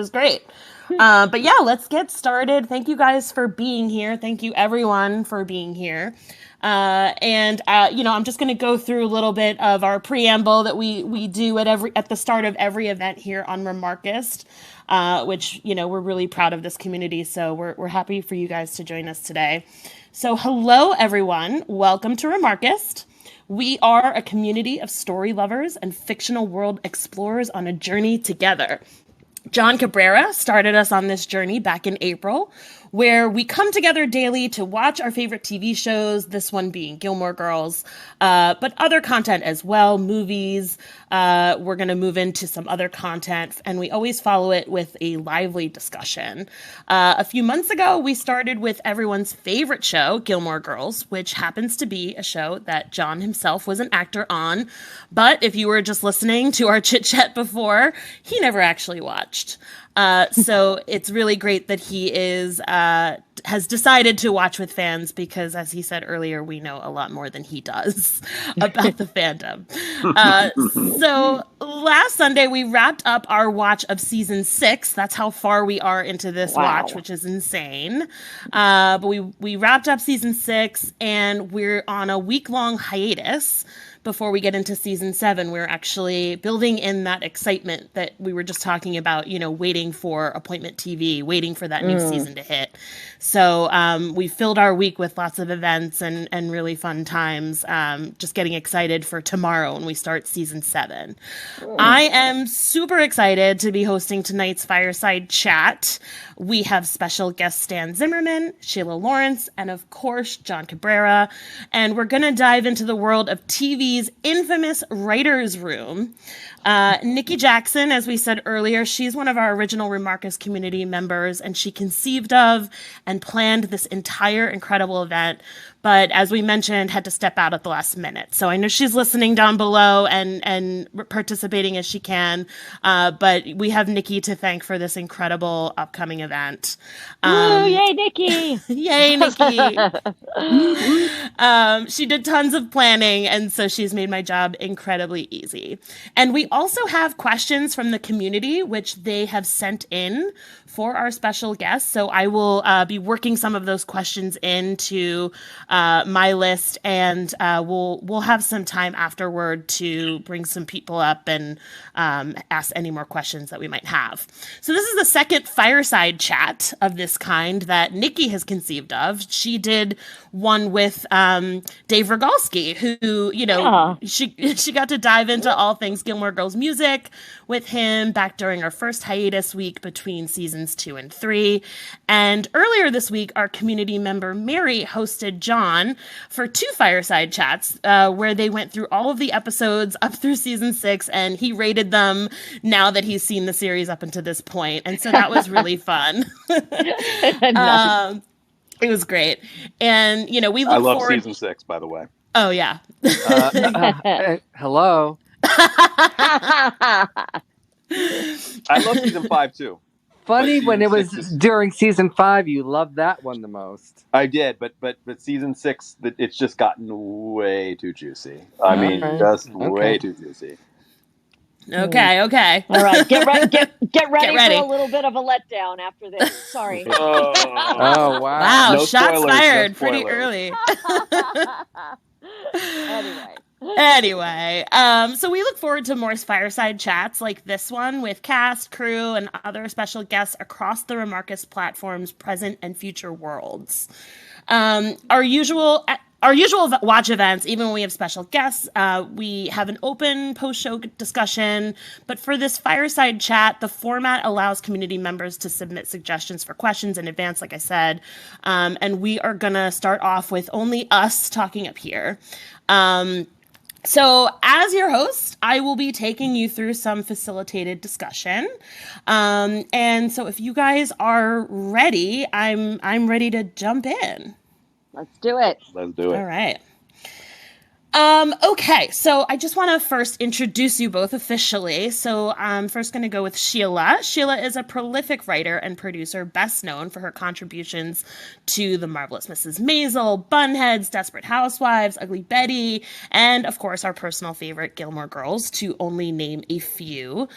was great. But yeah, let's get started. Thank you guys for being here. Thank you everyone for being here. I'm just going to go through a little bit of our preamble that we do at the start of every event here on Remarkist, which, we're really proud of this community. So we're happy for you guys to join us today. So hello, everyone. Welcome to Remarkist. We are a community of story lovers and fictional world explorers on a journey together. John Cabrera started us on this journey back in April, where we come together daily to watch our favorite TV shows, this one being Gilmore Girls, but other content as well, movies. We're going to move into some other content, and we always follow it with a lively discussion. A few months ago, we started with everyone's favorite show, Gilmore Girls, which happens to be a show that John himself was an actor on. But if you were just listening to our chit-chat before, he never actually watched. So it's really great that he has decided to watch with fans because, as he said earlier, we know a lot more than he does about the fandom. So last Sunday, we wrapped up our watch of season 6. That's how far we are into this watch, which is insane. But we wrapped up season 6, and we're on a week-long hiatus. Before we get into season 7, we're actually building in that excitement that we were just talking about, waiting for appointment TV, waiting for that new season to hit. So we filled our week with lots of events and really fun times, just getting excited for tomorrow when we start season 7. I am super excited to be hosting tonight's Fireside Chat. We have special guest Stan Zimmerman, Sheila Lawrence, and of course, John Cabrera. And we're going to dive into the world of TV's infamous writer's room. Nikki Jackson, as we said earlier, she's one of our original Remarkist community members, and she conceived of and planned this entire incredible event. But as we mentioned, had to step out at the last minute. So I know she's listening down below and participating as she can. But we have Nikki to thank for this incredible upcoming event. Woo, yay, Nikki! Yay, Nikki! She did tons of planning, and so she's made my job incredibly easy. And we also have questions from the community, which they have sent in for our special guests. So I will be working some of those questions into my list, and we'll have some time afterward to bring some people up and ask any more questions that we might have. So this is the second Fireside Chat of this kind that Nikki has conceived of. She did one with Dave Rogalski, who, she got to dive into all things Gilmore Girls music with him back during our first hiatus week between seasons 2 and 3. And earlier this week, our community member Mary hosted John for 2 Fireside Chats where they went through all of the episodes up through season 6, and he rated them now that he's seen the series up until this point. And so that was really fun. It was great. And, we look forward... I love season 6, by the way. Oh, yeah. Hello. I love season 5, too. Funny, when it was during season 5, you loved that one the most. I did, but season 6, it's just gotten way too juicy. I mean, way too juicy. Okay. All right, get ready for a little bit of a letdown after this. Sorry. Oh, wow. Wow, No shots spoilers, fired no pretty spoilers. early. Anyway, so we look forward to more Fireside Chats like this one with cast, crew, and other special guests across the Remarkist platform's present and future worlds. Our usual watch events, even when we have special guests, we have an open post-show discussion. But for this Fireside Chat, the format allows community members to submit suggestions for questions in advance, like I said. And we are going to start off with only us talking up here. So as your host, I will be taking you through some facilitated discussion. And so if you guys are ready, I'm ready to jump in. Let's do it. Let's do it. All right. Okay, so I just want to first introduce you both officially. So I'm first going to go with Sheila. Sheila is a prolific writer and producer, best known for her contributions to The Marvelous Mrs. Maisel, Bunheads, Desperate Housewives, Ugly Betty, and of course our personal favorite, Gilmore Girls, to only name a few.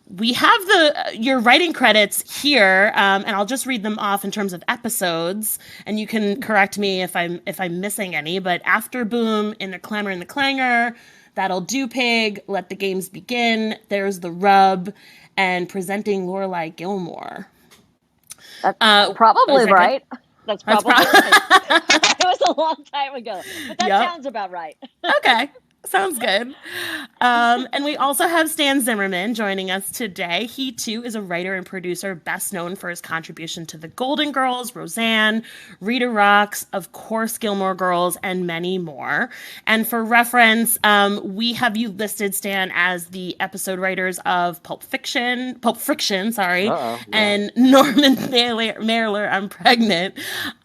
We have your writing credits here, and I'll just read them off in terms of episodes, and you can correct me if I'm missing any. But After Boom, In the Clamor and the Clangor, That'll Do Pig, Let the Games Begin, There's the Rub, and Presenting Lorelai Gilmore. That's probably right. That's probably right. It was a long time ago, but that sounds about right. Okay. Sounds good. And we also have Stan Zimmerman joining us today. He, too, is a writer and producer best known for his contribution to The Golden Girls, Roseanne, Rita Rocks, of course, Gilmore Girls, and many more. And for reference, we have you listed, Stan, as the episode writers of Pulp Friction, and Norman Mailer, I'm Pregnant.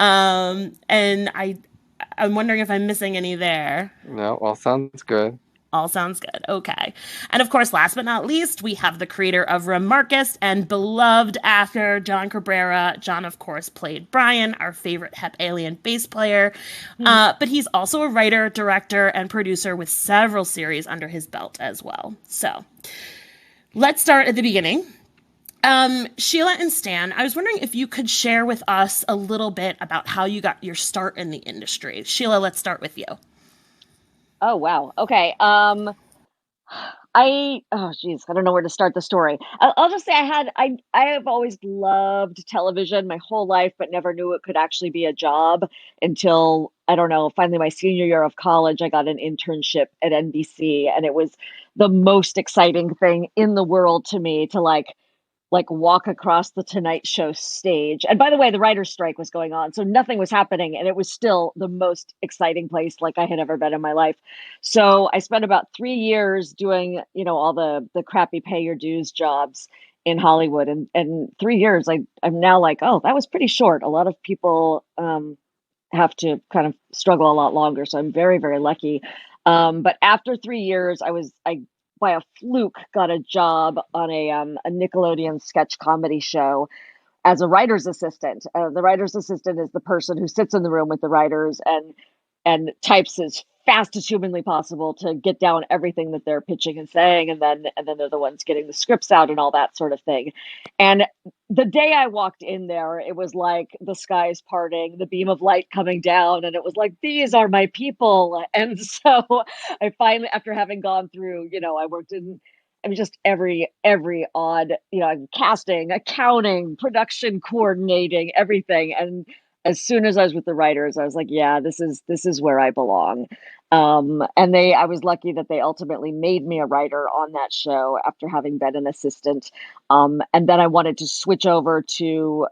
And I'm wondering if I'm missing any there. No, all sounds good. All sounds good. Okay. And of course, last but not least, we have the creator of Remarkist and beloved actor John Cabrera. John, of course, played Brian, our favorite Hep Alien bass player. But he's also a writer, director, and producer with several series under his belt as well. So let's start at the beginning. Sheila and Stan, I was wondering if you could share with us a little bit about how you got your start in the industry. Sheila, let's start with you. Oh, wow. Okay. I don't know where to start the story. I'll just say I have always loved television my whole life, but never knew it could actually be a job until, I don't know, finally my senior year of college, I got an internship at NBC, and it was the most exciting thing in the world to me to like walk across the Tonight Show stage. And by the way, the writer's strike was going on, so nothing was happening. And it was still the most exciting place like I had ever been in my life. So I spent about 3 years doing, all the crappy pay your dues jobs in Hollywood. And 3 years, I'm now like, oh, that was pretty short. A lot of people have to kind of struggle a lot longer. So I'm very, very lucky. But after 3 years, I by a fluke got a job on a Nickelodeon sketch comedy show as a writer's assistant. The writer's assistant is the person who sits in the room with the writers and types as fast as humanly possible to get down everything that they're pitching and saying, and then they're the ones getting the scripts out and all that sort of thing. And the day I walked in there, it was like the skies parting, the beam of light coming down, and it was like, these are my people. And so I finally, after having gone through, I worked in just every odd, casting, accounting, production coordinating, everything. And as soon as I was with the writers, I was like, yeah, this is where I belong. And I was lucky that they ultimately made me a writer on that show after having been an assistant. And then I wanted to switch over to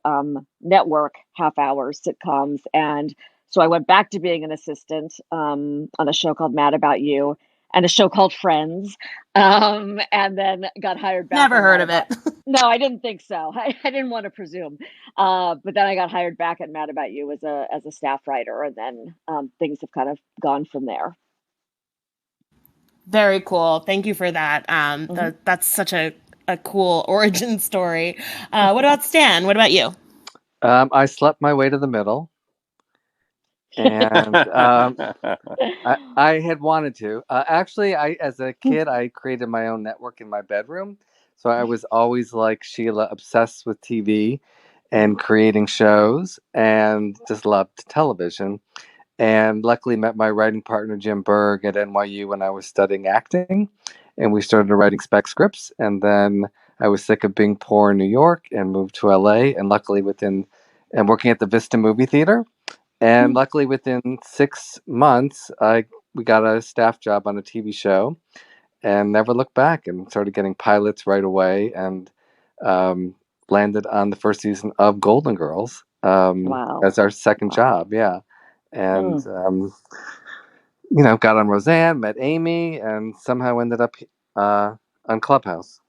network half-hour sitcoms. And so I went back to being an assistant on a show called Mad About You and a show called Friends, and then got hired back. Never heard of it. No, I didn't think so. I didn't want to presume. But then I got hired back at Mad About You as a staff writer, and then things have kind of gone from there. Very cool. Thank you for that. That's such a cool origin story. What about Stan? What about you? I slept my way to the middle. And I had wanted to. Actually, as a kid, I created my own network in my bedroom. So I was always like Sheila, obsessed with TV and creating shows, and just loved television. And luckily met my writing partner, Jim Berg, at NYU when I was studying acting. And we started writing spec scripts. And then I was sick of being poor in New York and moved to LA. And luckily and working at the Vista Movie Theater. And luckily, within 6 months, we got a staff job on a TV show, and never looked back. And started getting pilots right away, and landed on the first season of Golden Girls as our second job. Yeah, and got on Roseanne, met Amy, and somehow ended up on Clubhouse.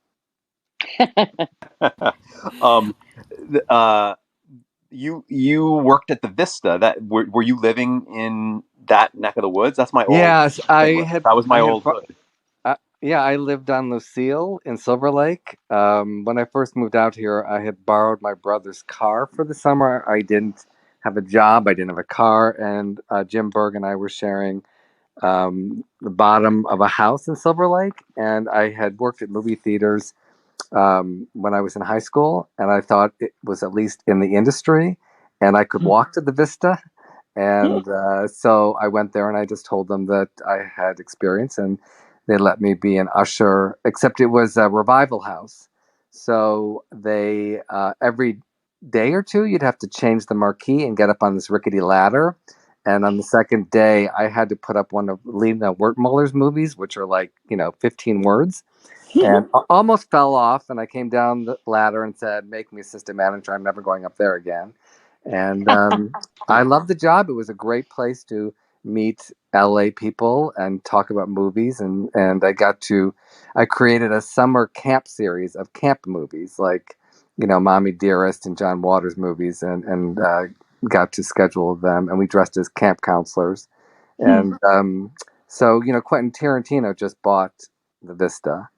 You worked at the Vista. Were you living in that neck of the woods? That's my old. Yes, that was my old hood. Yeah, I lived on Lucille in Silver Lake. When I first moved out here, I had borrowed my brother's car for the summer. I didn't have a job. I didn't have a car, and Jim Berg and I were sharing the bottom of a house in Silver Lake, and I had worked at movie theaters when I was in high school, and I thought it was at least in the industry, and I could walk to the Vista. And so I went there and I just told them that I had experience, and they let me be an usher, except it was a revival house. So they, every day or two, you'd have to change the marquee and get up on this rickety ladder. And on the second day, I had to put up one of Lena Wertmuller's movies, which are like, 15 words. And almost fell off. And I came down the ladder and said, make me assistant manager. I'm never going up there again. And I loved the job. It was a great place to meet LA people and talk about movies. And I created a summer camp series of camp movies, like, Mommy Dearest and John Waters movies, and got to schedule them. And we dressed as camp counselors. And so, Quentin Tarantino just bought the Vista.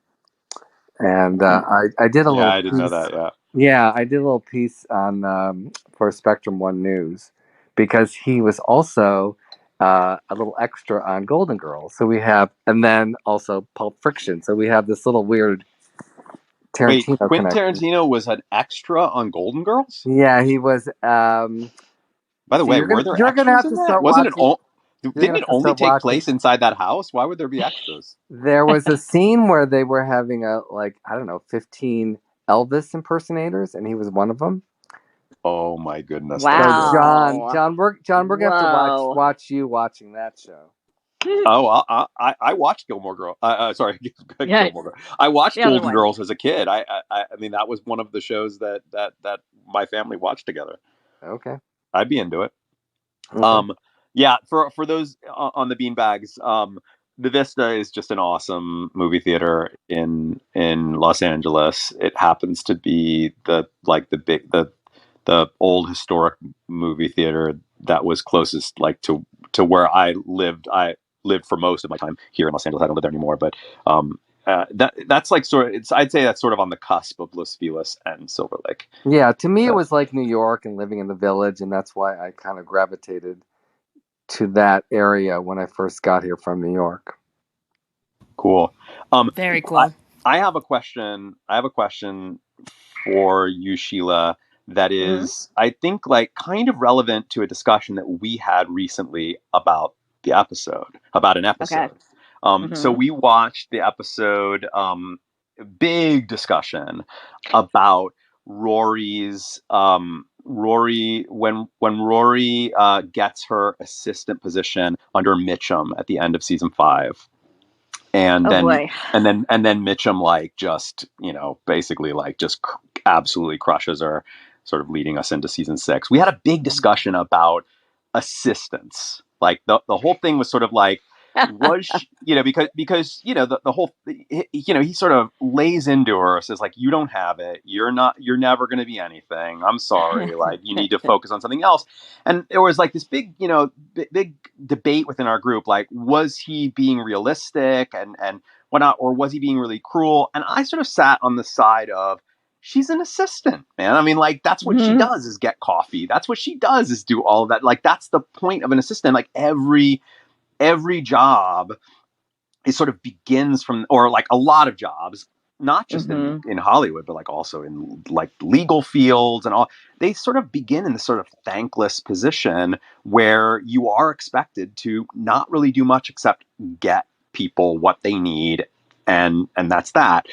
And I did a little. I didn't know that. Yeah. Yeah, I did a little piece on for Spectrum One News because he was also a little extra on Golden Girls. So we have, and then also Pulp Fiction. So we have this little weird Tarantino. Wait, Quentin connection. Tarantino was an extra on Golden Girls? Yeah, he was. By the way, were there extras in that? Wasn't it? Didn't it only take place inside that house? Why would there be extras? There was a scene where they were having 15 Elvis impersonators, and he was one of them. Oh my goodness! Wow, so John, we're gonna have to watch you watching that show. Oh, I watched Gilmore Girls. Sorry, Gilmore Girls. I watched Golden Girls as a kid. I mean, that was one of the shows that my family watched together. Okay, I'd be into it. Okay. Yeah, for those on the beanbags, the Vista is just an awesome movie theater in Los Angeles. It happens to be the old historic movie theater that was closest to where I lived. I lived for most of my time here in Los Angeles. I don't live there anymore, but that's like I'd say that's sort of on the cusp of Los Feliz and Silver Lake. Yeah, to me it was like New York and living in the Village, and that's why I kind of gravitated to that area when I first got here from New York. Cool. Very cool. I have a question. For you, Sheila, that is, I think, kind of relevant to a discussion that we had recently about an episode. Okay. So we watched the episode, big discussion about Rory's when Rory gets her assistant position under Mitchum at the end of season 5. And then Mitchum just basically just absolutely crushes her, sort of leading us into season 6. We had a big discussion about assistants. The whole thing was sort of was she, because the whole he sort of lays into her, says you don't have it, you're never going to be anything, I'm sorry, you need to focus on something else. And there was this big big debate within our group, was he being realistic and whatnot, or was he being really cruel? And I sort of sat on the side of, she's an assistant, man. I mean, that's what she does, is get coffee. That's what she does, is do all of that. That's the point of an assistant. Every job is sort of begins from, or a lot of jobs, not just in Hollywood, but also in legal fields and all, they sort of begin in this sort of thankless position where you are expected to not really do much except get people what they need. And that's that.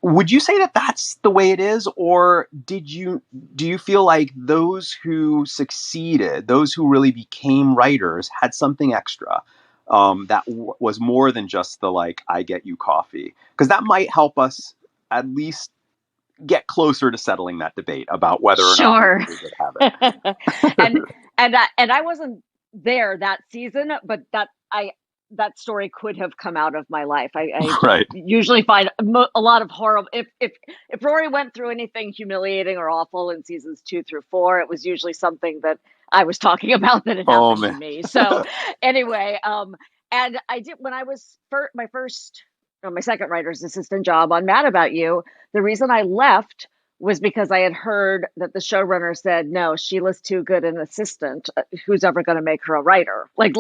Would you say that that's the way it is, or do you feel like those who succeeded, those who really became writers, had something extra that was more than just the I get you coffee? Because that might help us at least get closer to settling that debate about whether or not we could have it. and I wasn't there that season, but that story could have come out of my life. I usually find a lot of horrible. If Rory went through anything humiliating or awful in seasons 2 through 4, it was usually something that I was talking about that had happened to me. So anyway, and I did, when I was my second writer's assistant job on Mad About You, the reason I left was because I had heard that the showrunner said, no, Sheila's too good an assistant. Who's ever going to make her a writer? Like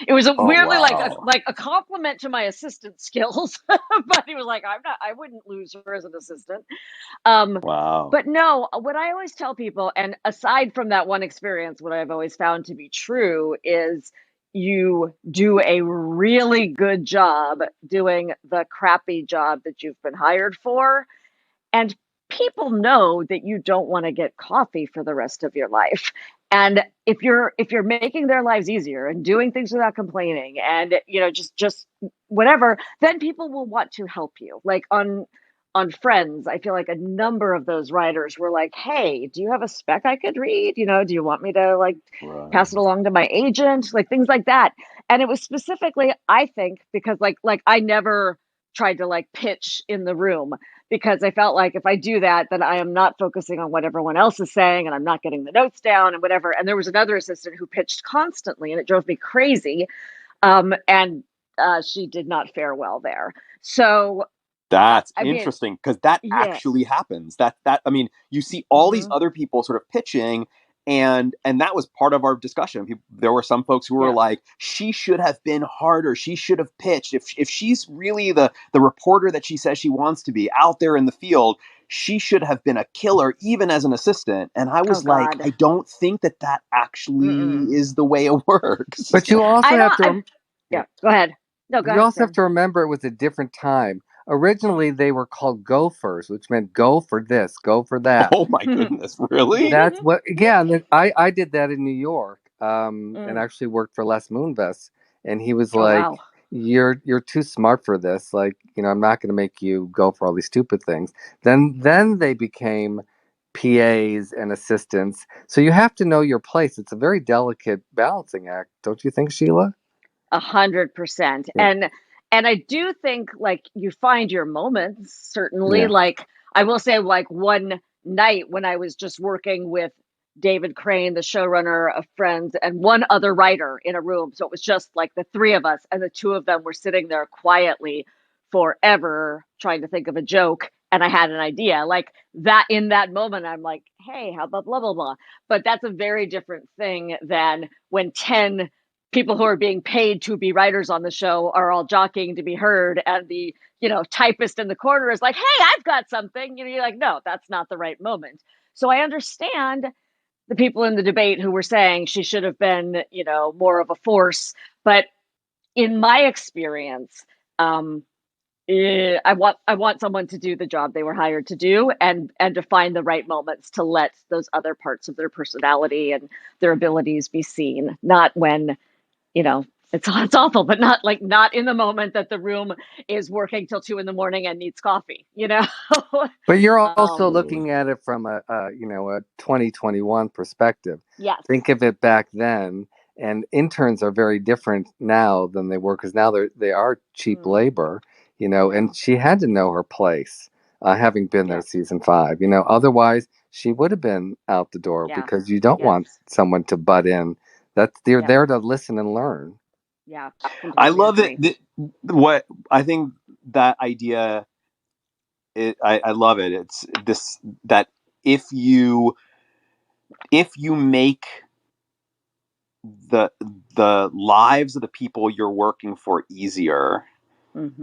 it was weirdly like a compliment to my assistant skills, but he was like, I wouldn't lose her as an assistant. Wow. But no, what I always tell people, and aside from that one experience, what I've always found to be true is you do a really good job doing the crappy job that you've been hired for. And people know that you don't want to get coffee for the rest of your life. And if you're making their lives easier and doing things without complaining and, just whatever, then people will want to help you. Like on Friends, I feel like a number of those writers were like, hey, do you have a spec I could read? Do you want me to pass it along to my agent? Like things like that. And it was specifically, I think, because like I never tried to pitch in the room, because I felt like if I do that, then I am not focusing on what everyone else is saying and I'm not getting the notes down and whatever. And there was another assistant who pitched constantly and it drove me crazy. And she did not fare well there. So that's interesting, because that actually happens. I mean, you see all these other people sort of pitching, and that was part of our discussion. There were some folks who were like, she should have been harder. She should have pitched. If she's really the reporter that she says she wants to be out there in the field, she should have been a killer, even as an assistant. And I was I don't think that actually is the way it works. But you also have to... go ahead. No, go ahead. You also have to remember it was a different time. Originally, they were called gophers, which meant go for this, go for that. Oh my goodness, really? That's what. Yeah, I did that in New York, and actually worked for Les Moonves, and he was like, wow. "You're too smart for this. Like, I'm not going to make you go for all these stupid things." Then they became PAs and assistants. So you have to know your place. It's a very delicate balancing act, don't you think, Sheila? 100%. And I do think you find your moments, certainly. Yeah. I will say one night when I was just working with David Crane, the showrunner of Friends, and one other writer in a room. So it was just the three of us, and the two of them were sitting there quietly forever trying to think of a joke. And I had an idea that in that moment, I'm like, hey, how about blah, blah, blah. But that's a very different thing than when 10 people who are being paid to be writers on the show are all jockeying to be heard, and the typist in the corner is like, hey, I've got something. You're like, no, that's not the right moment. So I understand the people in the debate who were saying she should have been more of a force, but in my experience, I want someone to do the job they were hired to do, and to find the right moments to let those other parts of their personality and their abilities be seen, not when it's awful, but not in the moment that the room is working till 2 a.m. and needs coffee, But you're also looking at it from a 2021 perspective. Yes. Think of it back then, and interns are very different now than they were, because now they are cheap labor, and she had to know her place, having been there season 5, otherwise she would have been out the door, because you don't want someone to butt in. They're there to listen and learn. Yeah, I love it. What I think that idea, I love it. It's this, that if you make the lives of the people you're working for easier,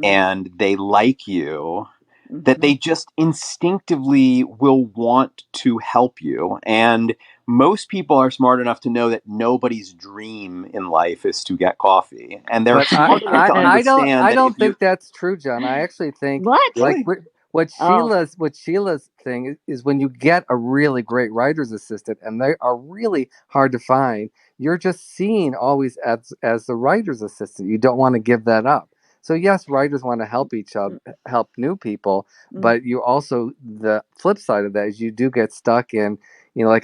and they like you, that they just instinctivly will want to help you. And most people are smart enough to know that nobody's dream in life is to get coffee, and they're smart enough to understand. I don't think that's true, John. I actually think what Sheila's thing is when you get a really great writer's assistant, and they are really hard to find, you're just seen always as the writer's assistant. You don't want to give that up. So yes, writers want to help each other, help new people, but you also, the flip side of that is you do get stuck in,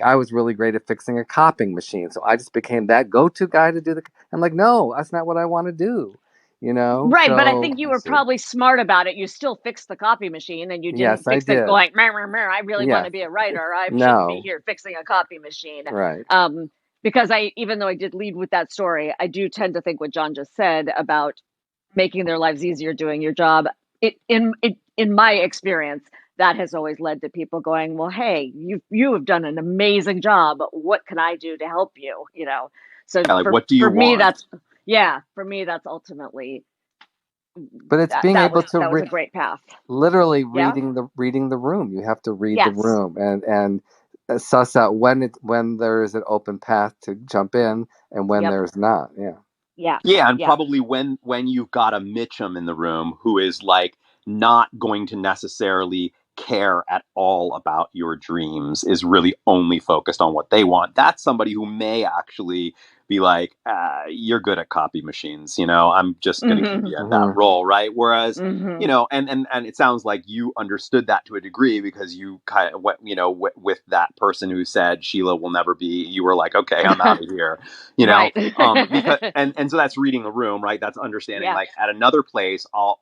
I was really great at fixing a copying machine, so I just became that go-to guy to do I'm like, no, that's not what I want to do, Right, so, but I think you were probably smart about it. You still fixed the copy machine, and you didn't fix it going, I really want to be a writer. I shouldn't be here fixing a copy machine. Right. because even though I did lead with that story, I do tend to think what John just said about making their lives easier doing your job. In my experience, that has always led to people going, well, hey, you have done an amazing job. What can I do to help you? So Yeah, like, what do you me, want? for me, that's ultimately, But it's being able to that was a great path. Literally Yeah. reading the room. You have to read the Yes. room and suss out when there is an open path to jump in and when there's not. Yeah, and probably when you've got a Mitchum in the room who is like not going to necessarily care at all about your dreams, is really only focused on what they want. That's somebody who may actually be like, you're good at copy machines, I'm just going to keep you at that role, right? Whereas, and it sounds like you understood that to a degree, because you kind of went, with that person who said Sheila will never be, you were like, okay, I'm out of here, Right. because and so that's reading the room, right? That's understanding. Like, at another place, I'll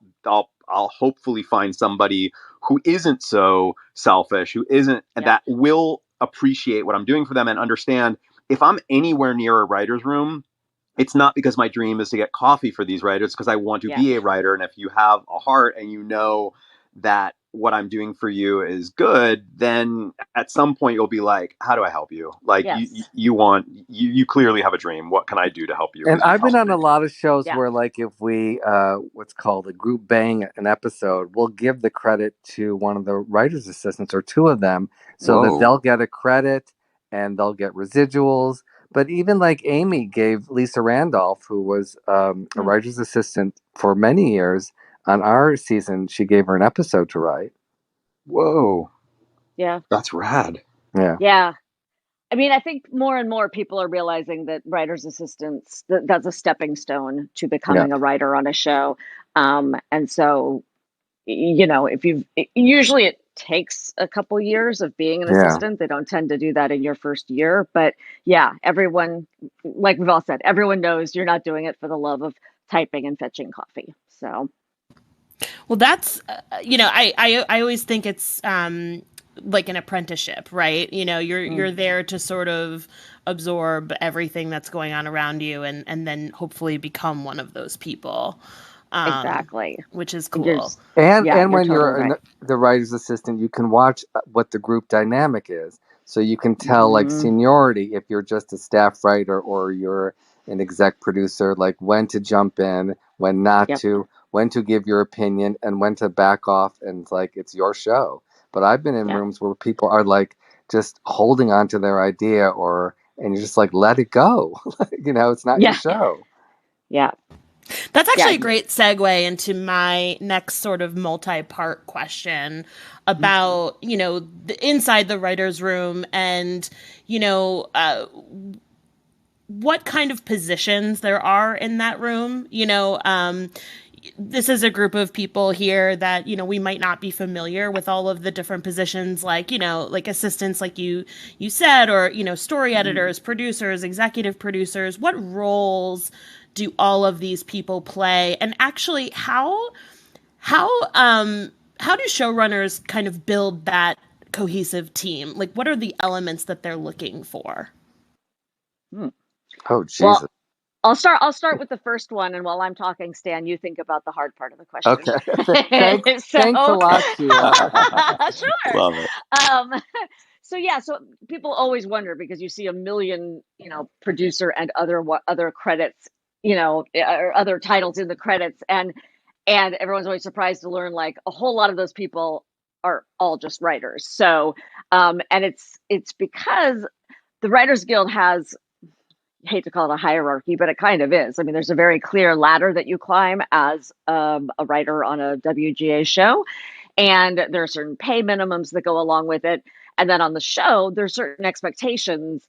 hopefully find somebody who isn't so selfish, who isn't, that will appreciate what I'm doing for them and understand if I'm anywhere near a writer's room, it's not because my dream is to get coffee for these writers, because I want to be a writer. And if you have a heart and that what I'm doing for you is good, then at some point you'll be like, how do I help you? Like, you clearly have a dream. What can I do to help you? And I've been on a lot of shows where, like, if we what's called a group bang an episode, we'll give the credit to one of the writer's assistants or two of them, so that they'll get a credit and they'll get residuals. But even like Amy gave Lisa Randolph, who was a writer's assistant for many years on our season, she gave her an episode to write. Whoa. Yeah. That's rad. Yeah. Yeah. I mean, I think more and more people are realizing that writer's assistants, that's a stepping stone to becoming a writer on a show. And so, usually it takes a couple years of being an assistant. They don't tend to do that in your first year. But everyone, like we've all said, everyone knows you're not doing it for the love of typing and fetching coffee. So. Well, that's, I always think it's, like an apprenticeship, right? You're there to sort of absorb everything that's going on around you and then hopefully become one of those people. Exactly. Which is cool. And when you're the writer's assistant, you can watch what the group dynamic is. So you can tell like seniority, if you're just a staff writer or you're an exec producer, like when to jump in, when not to, when to give your opinion, and when to back off, and like it's your show. But I've been in rooms where people are like just holding on to their idea, and you're just like, let it go. It's not your show. Yeah. That's actually a great segue into my next sort of multi-part question about, inside the writer's room and, what kind of positions there are in that room. This is a group of people here that, we might not be familiar with all of the different positions, like, like assistants, like you said, or, story editors, producers, executive producers. What roles do all of these people play? And actually, how do showrunners kind of build that cohesive team? Like, what are the elements that they're looking for? Oh, Jesus. Well, I'll start with the first one, and while I'm talking, Stan, you think about the hard part of the question. Okay. Thanks a lot, Sheila. Sure. Love it. So people always wonder, because you see a million, producer and other credits, or other titles in the credits, and everyone's always surprised to learn like a whole lot of those people are all just writers. So, and it's because the Writers Guild has, I hate to call it a hierarchy, but it kind of is. I mean, there's a very clear ladder that you climb as a writer on a WGA show, and there are certain pay minimums that go along with it. And then on the show, there's certain expectations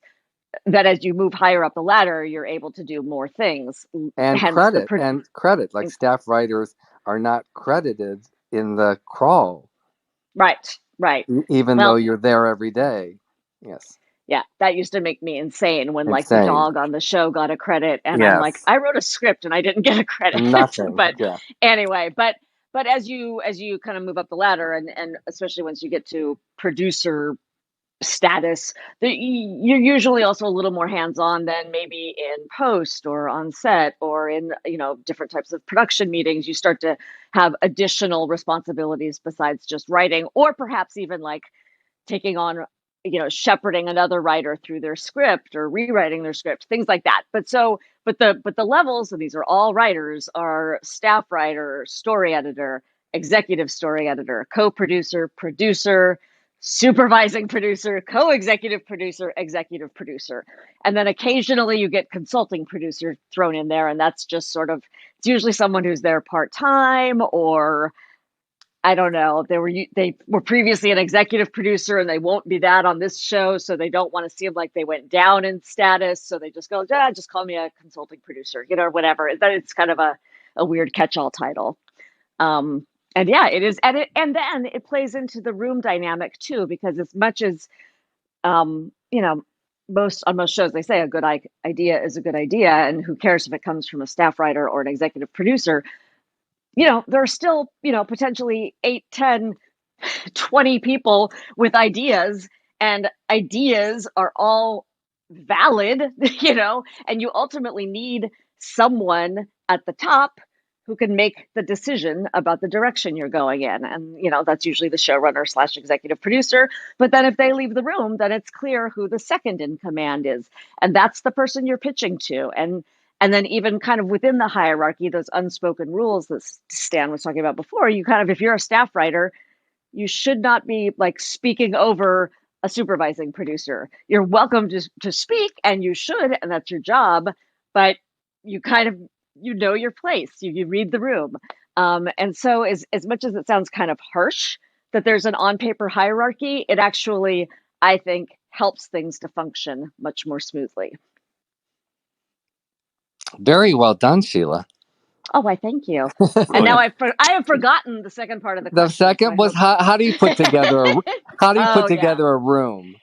that as you move higher up the ladder, you're able to do more things. And credit. Like, staff writers are not credited in the crawl. Right. Even though you're there every day. Yes. Yeah, that used to make me insane when like the dog on the show got a credit, and I'm like, I wrote a script and I didn't get a credit. Nothing. But anyway, but as you kind of move up the ladder, and especially once you get to producer status. You're usually also a little more hands-on than maybe in post or on set or in, different types of production meetings. You start to have additional responsibilities besides just writing, or perhaps even like taking on, shepherding another writer through their script or rewriting their script, things like that. But the levels, and these are all writers, are staff writer, story editor, executive story editor, co-producer, producer, supervising producer, co-executive producer, executive producer. And then occasionally you get consulting producer thrown in there. And that's just sort of, it's usually someone who's there part-time, or I don't know, they were previously an executive producer and they won't be that on this show. So they don't want to seem like they went down in status. So they just go, just call me a consulting producer, whatever. It's kind of a weird catch-all title. And yeah, it is. And then it plays into the room dynamic too, because as much as, on most shows, they say a good idea is a good idea. And who cares if it comes from a staff writer or an executive producer? There are still, potentially 8, 10, 20 people with ideas, and ideas are all valid, and you ultimately need someone at the top who can make the decision about the direction you're going in. And, that's usually the showrunner / executive producer. But then if they leave the room, then it's clear who the second in command is. And that's the person you're pitching to. And then even kind of within the hierarchy, those unspoken rules that Stan was talking about before, you kind of, if you're a staff writer, you should not be like speaking over a supervising producer. You're welcome to speak, and you should, and that's your job, but you kind of, your place, you read the room. And so as much as it sounds kind of harsh that there's an on-paper hierarchy, it actually, I think, helps things to function much more smoothly. Very well done, Sheila. Oh, why, thank you. And now I have forgotten the second part of the question. The second was how do you put together a room?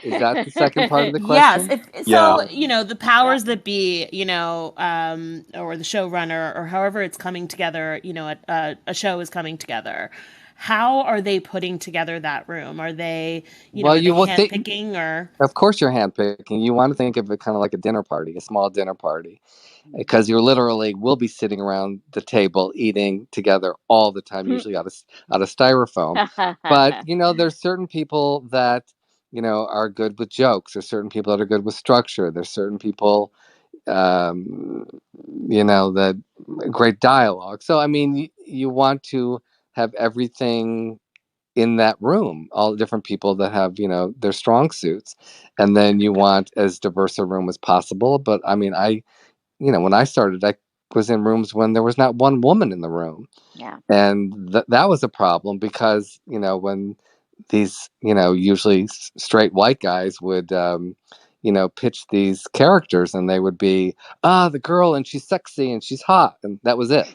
Is that the second part of the question? Yes. The powers that be, or the showrunner, or however it's coming together, a show is coming together. How are they putting together that room? Are they, handpicking or? Of course you're handpicking. You want to think of it kind of like a dinner party, a small dinner party, because you literally will be sitting around the table eating together all the time, usually out of styrofoam. But, there's certain people that, are good with jokes. There's certain people that are good with structure. There's certain people, that great dialogue. So, I mean, you want to have everything in that room, all the different people that have, their strong suits. And then you want as diverse a room as possible. But I mean, when I started, I was in rooms when there was not one woman in the room. Yeah. And that was a problem because, when these, usually straight white guys would, pitch these characters, and they would be, the girl, and she's sexy and she's hot. And that was it.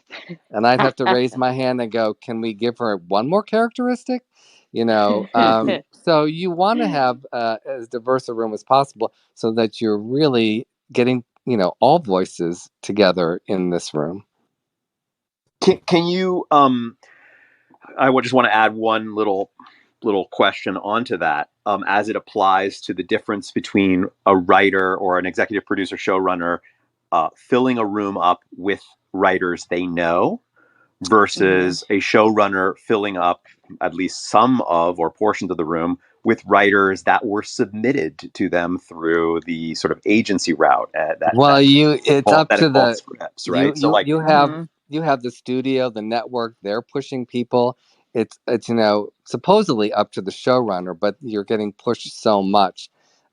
And I'd have to raise my hand and go, can we give her one more characteristic? So you want to have as diverse a room as possible so that you're really getting, all voices together in this room. Can you, I would just want to add one little question onto that, as it applies to the difference between a writer or an executive producer, showrunner, filling a room up with writers they know versus a showrunner filling up at least some of or portions of the room with writers that were submitted to them through the sort of agency route. It's up to the scripts, right? You have the studio, the network, they're pushing people. It's supposedly up to the showrunner, but you're getting pushed so much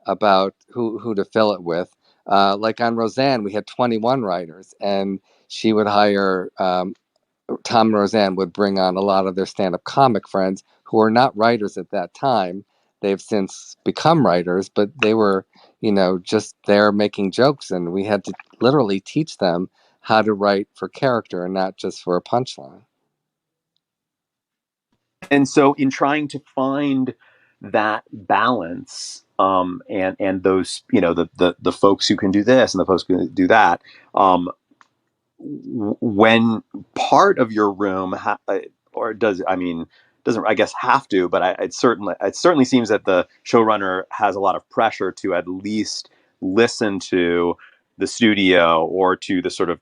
about who to fill it with. Like on Roseanne, we had 21 writers, and she would hire Tom and Roseanne would bring on a lot of their stand-up comic friends who were not writers at that time. They've since become writers, but they were, just there making jokes, and we had to literally teach them how to write for character and not just for a punchline. And so in trying to find that balance, and those, the folks who can do this and the folks who can do that, when part of your room doesn't, I guess, have to, but it certainly seems that the showrunner has a lot of pressure to at least listen to the studio or to the sort of,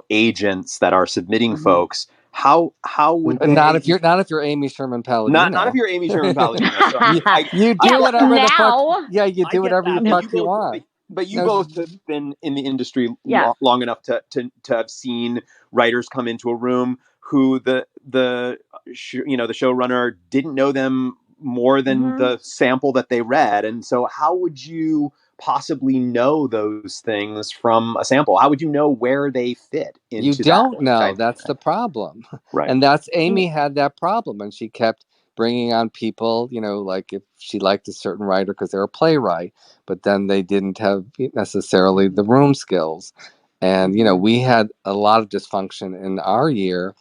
agents that are submitting folks. How would they? Not if you're Amy Sherman Palladino. Not if you're Amy Sherman Palladino. So you do whatever the fuck. Yeah, you do whatever the fuck you want. But you both have been in the industry long enough to have seen writers come into a room who the showrunner didn't know them more than the sample that they read. And so how would you possibly know those things from a sample? How would you know where they fit into You don't know. That's the problem. Right. And Amy had that problem, and she kept bringing on people, like if she liked a certain writer because they're a playwright, but then they didn't have necessarily the room skills. And, we had a lot of dysfunction in our year,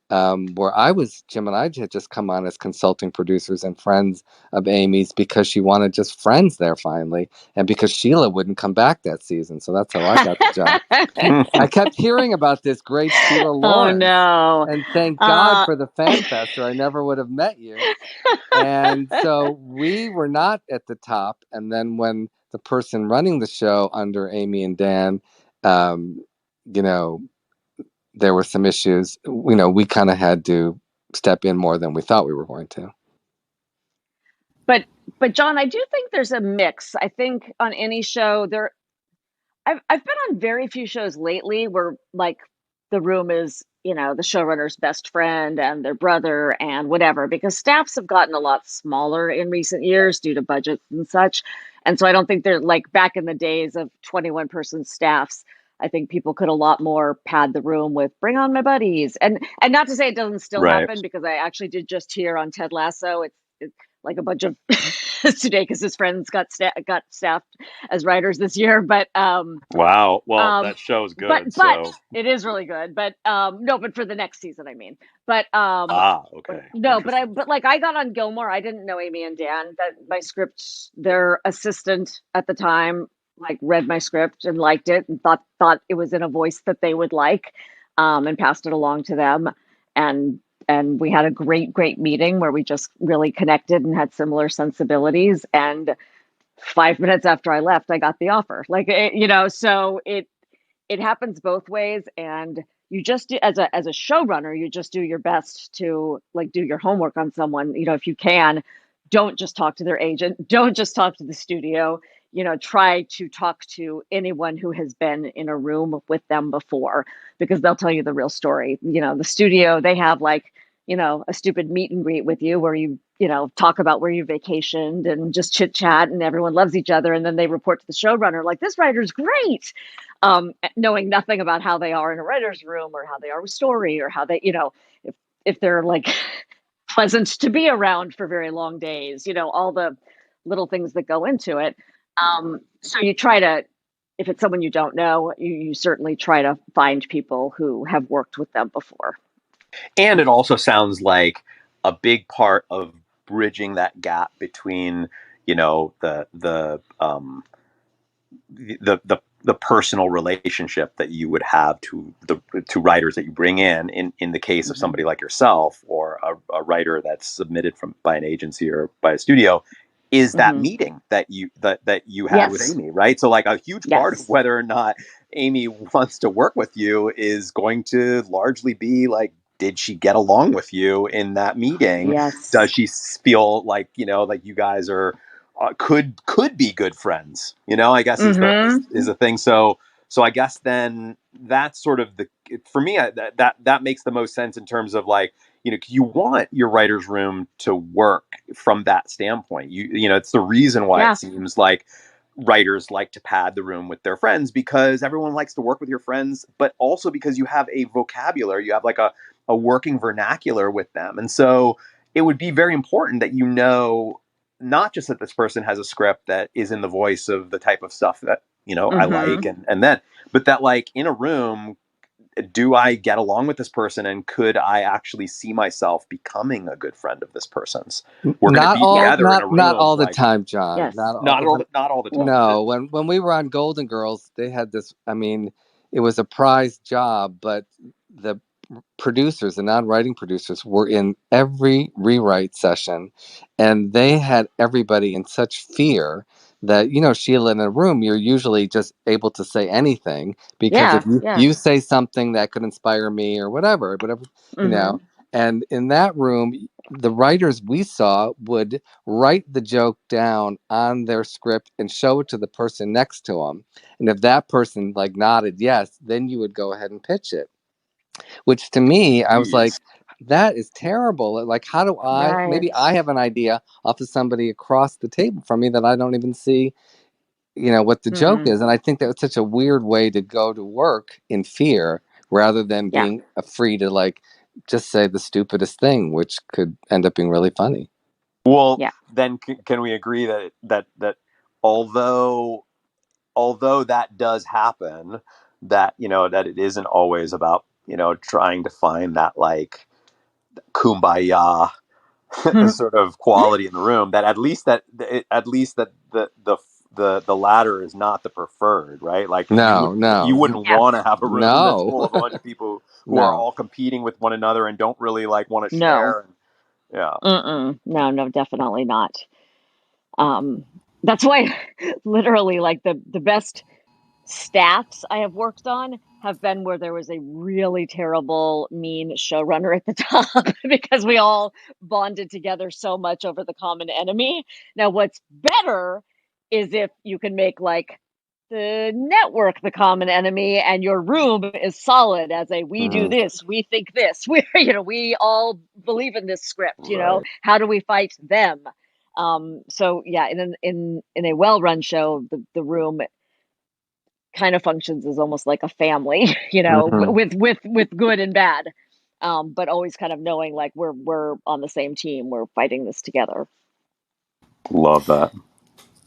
where Jim and I had just come on as consulting producers and friends of Amy's because she wanted just friends there finally, and because Sheila wouldn't come back that season. So that's how I got the job. I kept hearing about this great Sheila Lawrence. Oh no! And thank God for the Fan Fest, or I never would have met you. And so we were not at the top. And then when the person running the show under Amy and Dan, there were some issues, we kind of had to step in more than we thought we were going to. But John, I do think there's a mix. I think on any show I've been on very few shows lately where like the room is, the showrunner's best friend and their brother and whatever, because staffs have gotten a lot smaller in recent years due to budgets and such. And so I don't think they're like back in the days of 21-person staffs. I think people could a lot more pad the room with bring on my buddies. And not to say it doesn't still happen, because I actually did just hear on Ted Lasso, it's like a bunch of Sudeikis' his friends got staffed as writers this year. But wow, well, that show's good. But it is really good. But no, but for the next season, I mean. But okay. No, but I got on Gilmore. I didn't know Amy and Dan. That my script, their assistant at the time, like read my script and liked it and thought it was in a voice that they would like, and passed it along to them. And we had a great meeting where we just really connected and had similar sensibilities. And 5 minutes after I left, I got the offer. So it happens both ways. And you just do, as a showrunner, you just do your best to like do your homework on someone. If you can, don't just talk to their agent. Don't just talk to the studio. Try to talk to anyone who has been in a room with them before, because they'll tell you the real story. The studio, they have like, a stupid meet and greet with you where you talk about where you vacationed and just chit chat and everyone loves each other. And then they report to the showrunner, like, this writer's great. Knowing nothing about how they are in a writer's room or how they are with story or how they, if they're like pleasant to be around for very long days, all the little things that go into it. So you try to, if it's someone you don't know, you certainly try to find people who have worked with them before. And it also sounds like a big part of bridging that gap between, the personal relationship that you would have to writers that you bring in the case of somebody like yourself or a writer that's submitted by an agency or by a studio, is that meeting that you had with Amy, right? So like a huge part of whether or not Amy wants to work with you is going to largely be like, did she get along with you in that meeting? Yes. Does she feel like, like you guys are could be good friends? I guess is the thing. So I guess then that's sort of for me, that makes the most sense in terms of like, you want your writer's room to work from that standpoint. It's the reason why it seems like writers like to pad the room with their friends, because everyone likes to work with your friends, but also because you have a vocabulary, you have like a working vernacular with them. And so it would be very important that not just that this person has a script that is in the voice of the type of stuff that, I like, and then, but that like in a room, do I get along with this person, and could I actually see myself becoming a good friend of this person's? We're going to be together in a room. Not all the time, John. Yes. Not all the time. No, when we were on Golden Girls, they had this. I mean, it was a prized job, but the producers, the non-writing producers, were in every rewrite session, and they had everybody in such fear that, Sheila, in a room, you're usually just able to say anything, because if you say something that could inspire me or whatever, and in that room, the writers we saw would write the joke down on their script and show it to the person next to them. And if that person nodded yes, then you would go ahead and pitch it. Which to me, I was like, that is terrible. How do maybe I have an idea off of somebody across the table from me that I don't even see, what the joke is. And I think that was such a weird way to go to work, in fear, rather than being free to just say the stupidest thing, which could end up being really funny. Well, then can we agree that although that does happen, that that it isn't always about trying to find that kumbaya sort of quality in the room, that at least that the latter is not the preferred, right? You wouldn't want to have a room that's full of a bunch of people who are all competing with one another and don't really want to share. No, definitely not. That's why literally the best staffs I have worked on have been where there was a really terrible, mean showrunner at the top, because we all bonded together so much over the common enemy. Now, what's better is if you can make the network the common enemy, and your room is solid as we do this, we think this, we all believe in this script. How do we fight them? So yeah, in a well-run show, the room kind of functions as almost like a family, with good and bad, but always kind of knowing we're on the same team, we're fighting this together. Love that.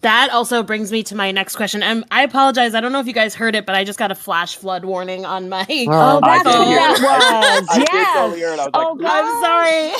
That also brings me to my next question. And I apologize. I don't know if you guys heard it, but I just got a flash flood warning on my phone. That's what that was. I did hear it. I was I'm sorry.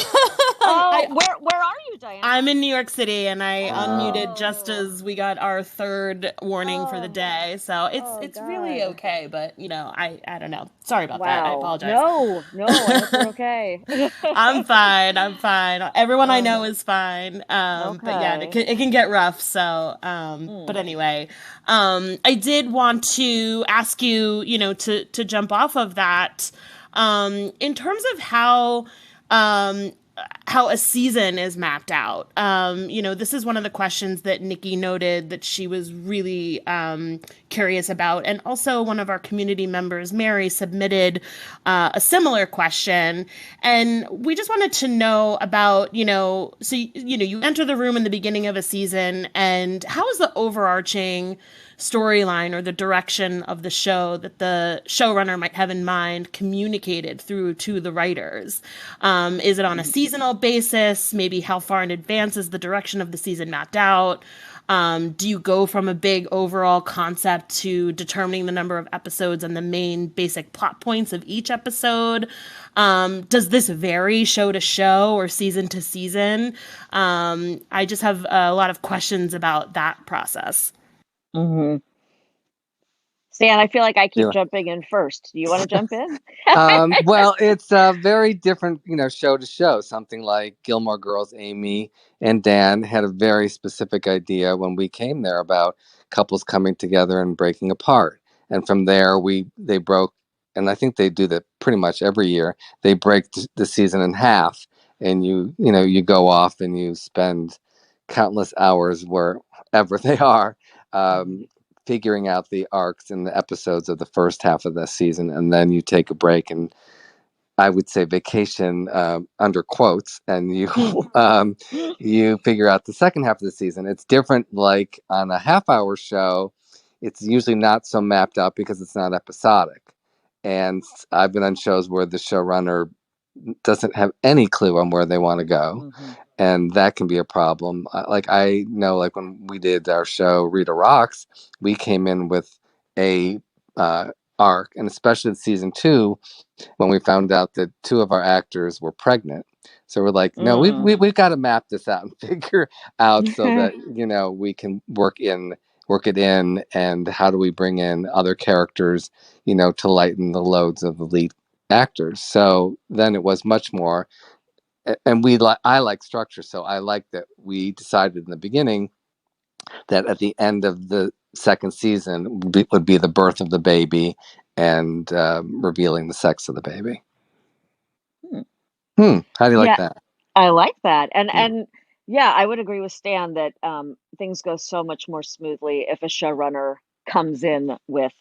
Where are you, Diana? I'm in New York City, and I unmuted just as we got our third warning for the day. So it's really okay, but I don't know. Sorry about that. I apologize. No, I hope you're okay. I'm fine. Everyone I know is fine. But yeah, it can get rough. So, but anyway, I did want to ask you, to jump off of that, in terms of how a season is mapped out. This is one of the questions that Nikki noted that she was really curious about. And also one of our community members, Mary, submitted a similar question. And we just wanted to know about, so, you enter the room in the beginning of a season, and how is the overarching storyline or the direction of the show that the showrunner might have in mind communicated through to the writers? Is it on a seasonal basis? Maybe how far in advance is the direction of the season mapped out? Do you go from a big overall concept to determining the number of episodes and the main basic plot points of each episode? Does this vary show to show or season to season? I just have a lot of questions about that process. Mm-hmm. Stan, I feel like I keep jumping in first. Do you want to jump in? Well, it's very different, show to show. Something like Gilmore Girls, Amy and Dan had a very specific idea when we came there about couples coming together and breaking apart. And from there, they broke, and I think they do that pretty much every year. They break the season in half, and you go off and you spend countless hours wherever they are, figuring out the arcs and the episodes of the first half of the season, and then you take a break, and I would say vacation, under quotes, and you you figure out the second half of the season. It's different, like on a half-hour show, it's usually not so mapped out because it's not episodic. And I've been on shows where the showrunner doesn't have any clue on where they want to go. And that can be a problem. I know, when we did our show Rita Rocks, we came in with a arc, and especially in season 2, when we found out that 2 of our actors were pregnant. So we're like, no, we've got to map this out and figure out so that we can work it in, and how do we bring in other characters, to lighten the loads of the lead actors. So then it was much more, and I like structure. So I like that we decided in the beginning that at the end of the second season would be the birth of the baby and revealing the sex of the baby. How do you like that? I like that. And yeah, I would agree with Stan that things go so much more smoothly if a showrunner comes in with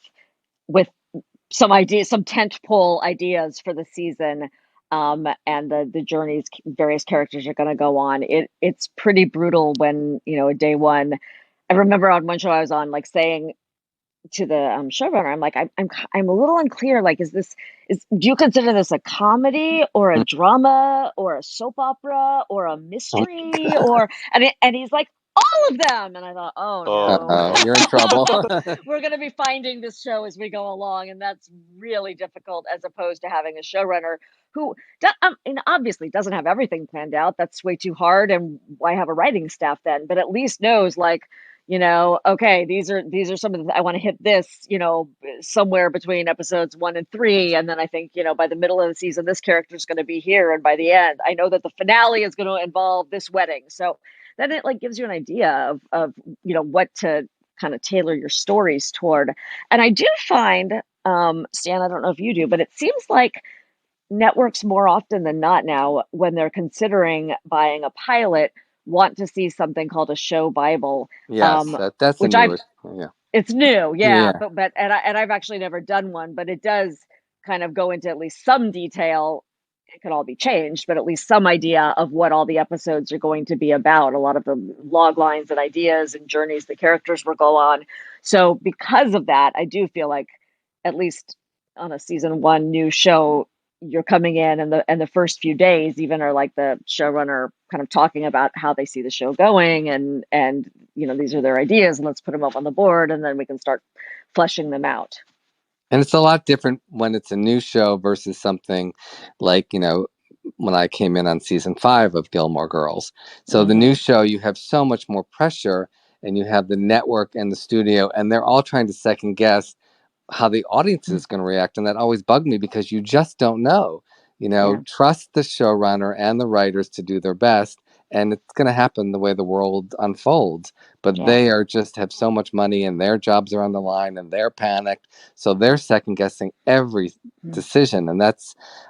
some ideas, some tentpole ideas for the season, and the journeys various characters are going to go on. It's pretty brutal when, a day one. I remember on one show I was on, like, saying to the showrunner, I'm like, I'm a little unclear. Like, do you consider this a comedy or a drama or a soap opera or a mystery and he's like, all of them. And I thought, oh no, you're in trouble. We're going to be finding this show as we go along, and that's really difficult, as opposed to having a showrunner who obviously doesn't have everything planned out. That's way too hard, and why have a writing staff then? But at least knows, like, okay, these are some of the, I want to hit this, somewhere between episodes 1 and 3. And then I think, by the middle of the season, this character is going to be here. And by the end, I know that the finale is going to involve this wedding. So then it, like, gives you an idea of what to kind of tailor your stories toward. And I do find, Stan, I don't know if you do, but it seems like networks more often than not now, when they're considering buying a pilot, want to see something called a show Bible. Yes, that's which it's new, yeah. But I've actually never done one, but it does kind of go into at least some detail. It could all be changed, but at least some idea of what all the episodes are going to be about. A lot of the log lines and ideas and journeys the characters will go on. So because of that, I do feel like, at least on a season 1 new show, you're coming in, and the first few days even are like the showrunner kind of talking about how they see the show going, and these are their ideas, and let's put them up on the board, and then we can start fleshing them out. And it's a lot different when it's a new show versus something like, when I came in on season 5 of Gilmore Girls. So the new show, you have so much more pressure, and you have the network and the studio, and they're all trying to second guess how the audience is going to react. And that always bugged me, because you just don't know. Trust the showrunner and the writers to do their best, and it's going to happen the way the world unfolds. But they have so much money, and their jobs are on the line, and they're panicked, so they're second guessing every decision. And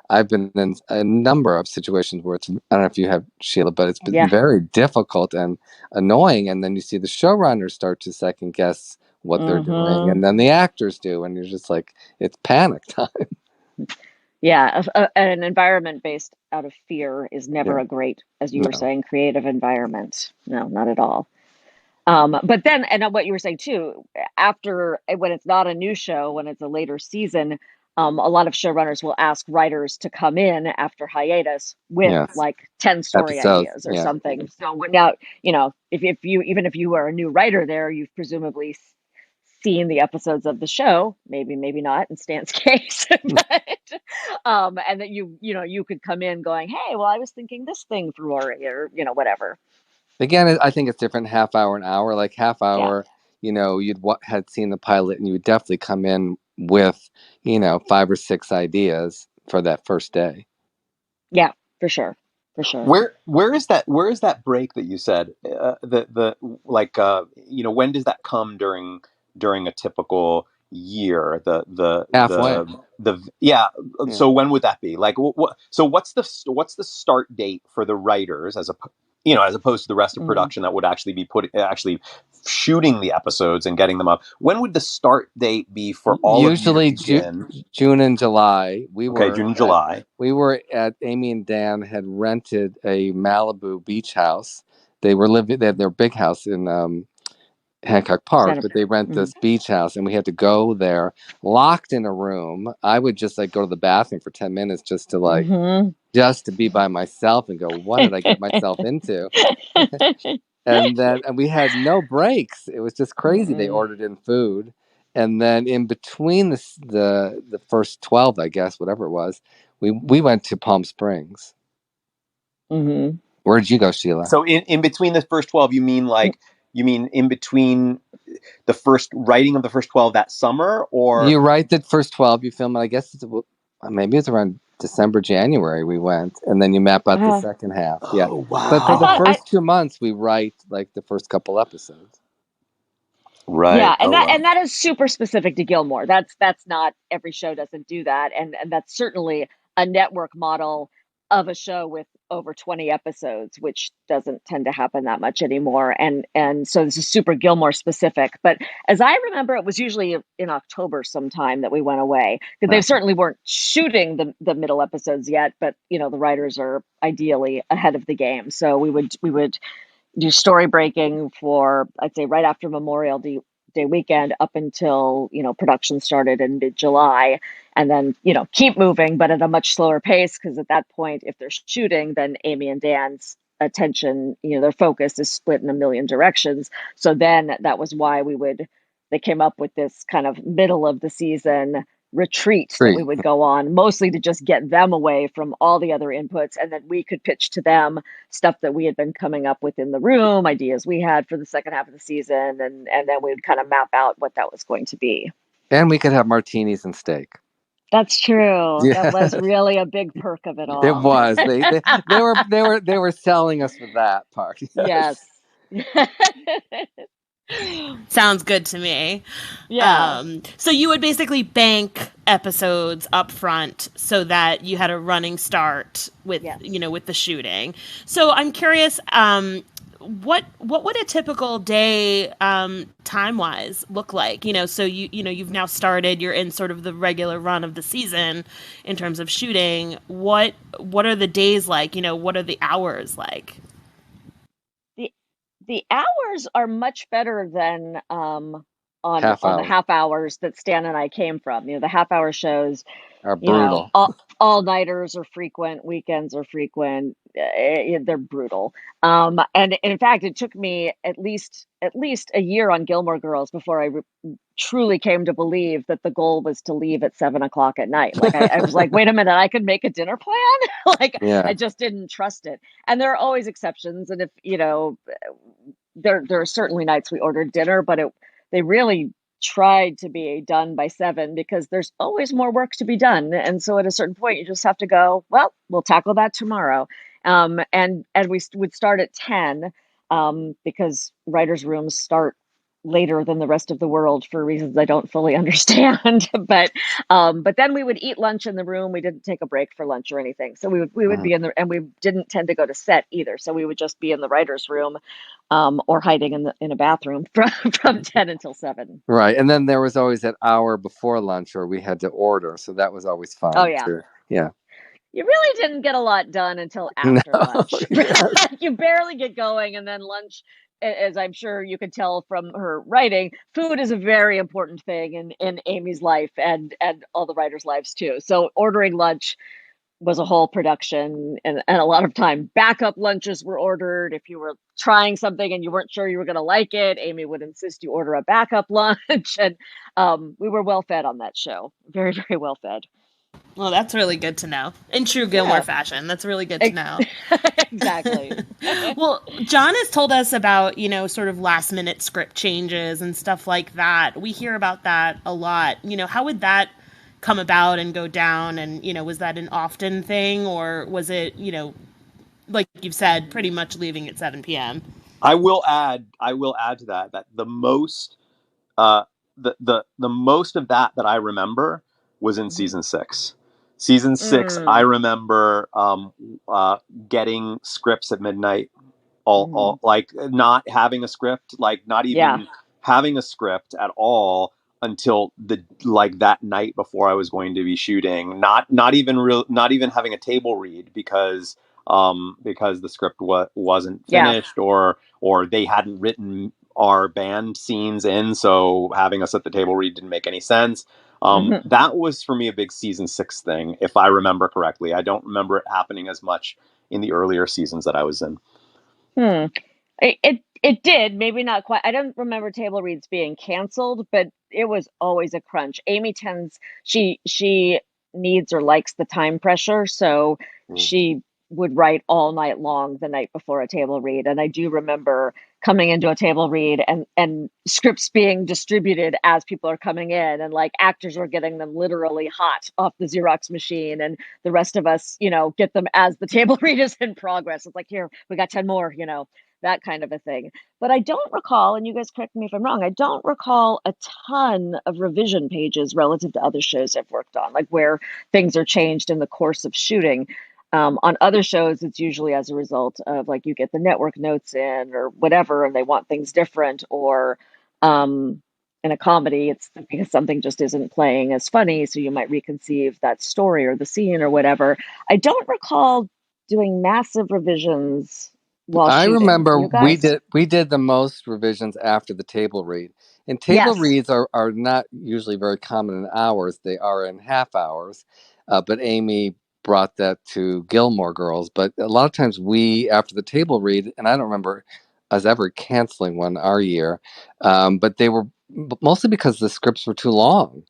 I've been in a number of situations where it's, I don't know if you have, Sheila, but it's been very difficult and annoying. And then you see the showrunners start to second guess what they're doing, and then the actors do, and you're just like, it's panic time. An environment based out of fear is never a great, as you were saying, creative environment. No, not at all. But then, and what you were saying too, after, when it's not a new show, when it's a later season, a lot of showrunners will ask writers to come in after hiatus with like 10 story ideas or something. So now, if you are a new writer there, you've presumably seen the episodes of the show, maybe not in Stan's case, but and that you could come in going, hey, well, I was thinking this thing for Rory, or whatever. Again, I think it's different, half hour, an hour. Like half hour, had seen the pilot, and you would definitely come in with 5 or 6 ideas for that first day. Yeah, for sure. Where is that break that you said? When does that come during a typical year? Halfway. So when would that be? Like, so what's the start date for the writers as opposed to the rest of production that would actually be actually shooting the episodes and getting them up? When would the start date be for all usually of you? June and July. June and July. We were at, Amy and Dan had rented a Malibu beach house. They had their big house in Hancock Park, but they rent this beach house, and we had to go there locked in a room. I would just go to the bathroom for 10 minutes just to just to be by myself and go, what did I get myself into? and we had no breaks. It was just crazy. They ordered in food, and then in between the first 12, I guess, whatever it was, we went to Palm Springs. Where'd you go, Sheila? So in between the first 12, you mean in between the first writing of the first 12 that summer, or you write the first 12, you film it? I guess maybe it was around December, January we went, and then you map out the second half. Oh, yeah. wow. But for the first 2 months, we write like the first couple episodes. Right. Yeah, and that is super specific to Gilmore. That's not, every show doesn't do that, and that's certainly a network model of a show with over 20 episodes, which doesn't tend to happen that much anymore. And so this is super Gilmore specific. But as I remember, it was usually in October sometime that we went away, because they certainly weren't shooting the middle episodes yet. But the writers are ideally ahead of the game, so we would do story breaking for, I'd say, right after Memorial Day weekend up until production started in mid-July, and then keep moving, but at a much slower pace, because at that point, if they're shooting, then Amy and Dan's attention, their focus is split in a million directions. So then that was why they came up with this kind of middle of the season retreat that we would go on, mostly to just get them away from all the other inputs, and then we could pitch to them stuff that we had been coming up with in the room, ideas we had for the second half of the season, and then we would kind of map out what that was going to be. And we could have martinis and steak. That's true. Yeah. That was really a big perk of it all. It was. They were selling us for that part. Yes. Sounds good to me. Yeah. So you would basically bank episodes up front so that you had a running start with, with the shooting. So I'm curious, what would a typical day, time-wise look like? So you've now started, you're in sort of the regular run of the season in terms of shooting. What are the days like? What are the hours like? The hours are much better than on the half hours that Stan and I came from. The half hour shows are brutal. All nighters are frequent, weekends are frequent. They're brutal. And in fact, it took me at least a year on Gilmore Girls before I truly came to believe that the goal was to leave at 7:00 at night. Like I was like, wait a minute, I could make a dinner plan. I just didn't trust it. And there are always exceptions. And if there are certainly nights we ordered dinner, but they really tried to be done by 7, because there's always more work to be done. And so at a certain point, you just have to go, well, we'll tackle that tomorrow. And we would start at 10, because writers' rooms start later than the rest of the world for reasons I don't fully understand. But then we would eat lunch in the room. We didn't take a break for lunch or anything. So we would be in the, and we didn't tend to go to set either. So we would just be in the writer's room, or hiding in a bathroom from 10 until 7. Right. And then there was always that hour before lunch where we had to order. So that was always fun. Oh, yeah. Too. Yeah. You really didn't get a lot done until after lunch. You barely get going, and then lunch, as I'm sure you could tell from her writing, food is a very important thing in Amy's life and all the writers' lives too. So ordering lunch was a whole production, and a lot of time backup lunches were ordered. If you were trying something and you weren't sure you were going to like it, Amy would insist you order a backup lunch. And we were well fed on that show. Very, very well fed. Well, that's really good to know. In true Gilmore fashion. That's really good to know. Exactly. Well, John has told us about, sort of last minute script changes and stuff like that. We hear about that a lot. How would that come about and go down? And, was that an often thing, or was it, like you've said, pretty much leaving at 7 p.m.? I will add to that the most, the most of that I remember was in season 6. Season 6, I remember getting scripts at midnight, all like not having a script, like not even having a script at all until that night before I was going to be shooting. Not even having a table read because the script wasn't finished, or they hadn't written our band scenes in, so having us at the table read didn't make any sense. That was for me a big season 6 thing, if I remember correctly. I don't remember it happening as much in the earlier seasons that I was in. It did, maybe not quite. I don't remember table reads being canceled, but it was always a crunch. Amy she needs or likes the time pressure, so she would write all night long the night before a table read. And I do remember coming into a table read and scripts being distributed as people are coming in, and like actors were getting them literally hot off the Xerox machine, and the rest of us, get them as the table read is in progress. It's like, here, we got 10 more, that kind of a thing. But I don't recall, and you guys correct me if I'm wrong, I don't recall a ton of revision pages relative to other shows I've worked on, like where things are changed in the course of shooting. On other shows, it's usually as a result of like you get the network notes in or whatever, and they want things different. Or in a comedy, it's because something just isn't playing as funny, so you might reconceive that story or the scene or whatever. I don't recall doing massive revisions while I shooting. remember You guys? we did the most revisions after the table read. And table Yes. reads are not usually very common in hours. They are in half hours. But Amy brought that to Gilmore Girls. But a lot of times after the table read, and I don't remember us ever canceling one our year, but they were mostly because the scripts were too long.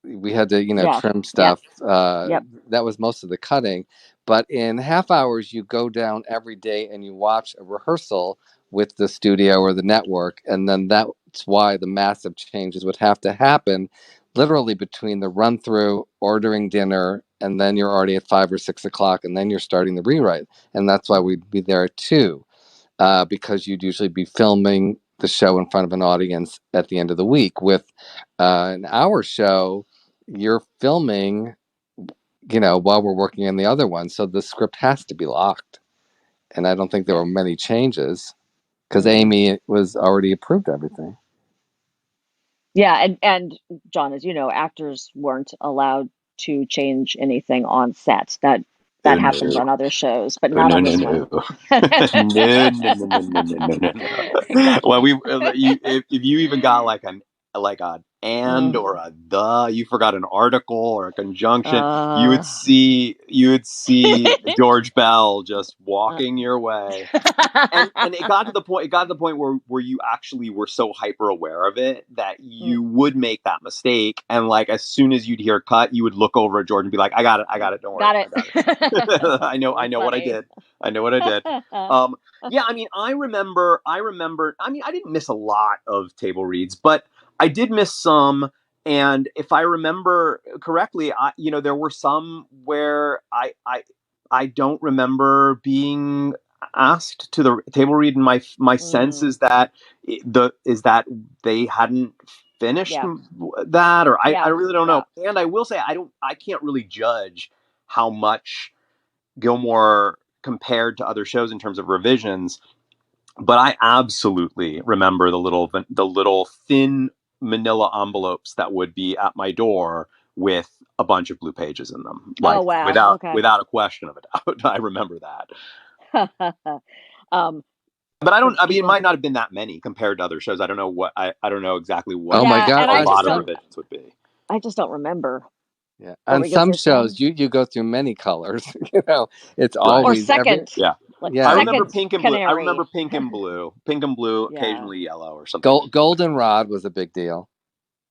We had to trim stuff. Yep. That was most of the cutting. But in half hours, you go down every day and you watch a rehearsal with the studio or the network, and then that's why the massive changes would have to happen literally between the run through, ordering dinner, and then you're already at 5 or 6 o'clock, and then you're starting the rewrite. And that's why we'd be there at 2, because you'd usually be filming the show in front of an audience at the end of the week. With an hour show, you're filming, while we're working on the other one. So the script has to be locked. And I don't think there were many changes because Amy was already approved everything. Yeah. And John, as you know, actors weren't allowed to change anything on set. That happens on other shows, but not on this one. No. Well, if you even got like an and or a the, you forgot an article or a conjunction, you would see George Bell just walking your way. And it got to the point where you actually were so hyper aware of it that you would make that mistake, and like as soon as you'd hear cut, you would look over at George and be like, I got it, don't worry. Got it. I know what I did. Yeah, I mean, I remember, I mean, I didn't miss a lot of table reads, but I did miss some. And if I remember correctly, there were some where I don't remember being asked to the table read, and my sense is that they hadn't finished that, or I really don't know. And I will say I can't really judge how much Gilmore compared to other shows in terms of revisions, but I absolutely remember the little thin manila envelopes that would be at my door with a bunch of blue pages in them. Like, without a question of a doubt. I remember that. But I mean, it might not have been that many compared to other shows. I don't know I don't know exactly what a lot of revisions would be. I just don't remember. Yeah. On some shows, you go through many colors. It's always or second. I remember pink and blue. I remember pink and blue. Pink and blue, occasionally yellow or something. Goldenrod was a big deal.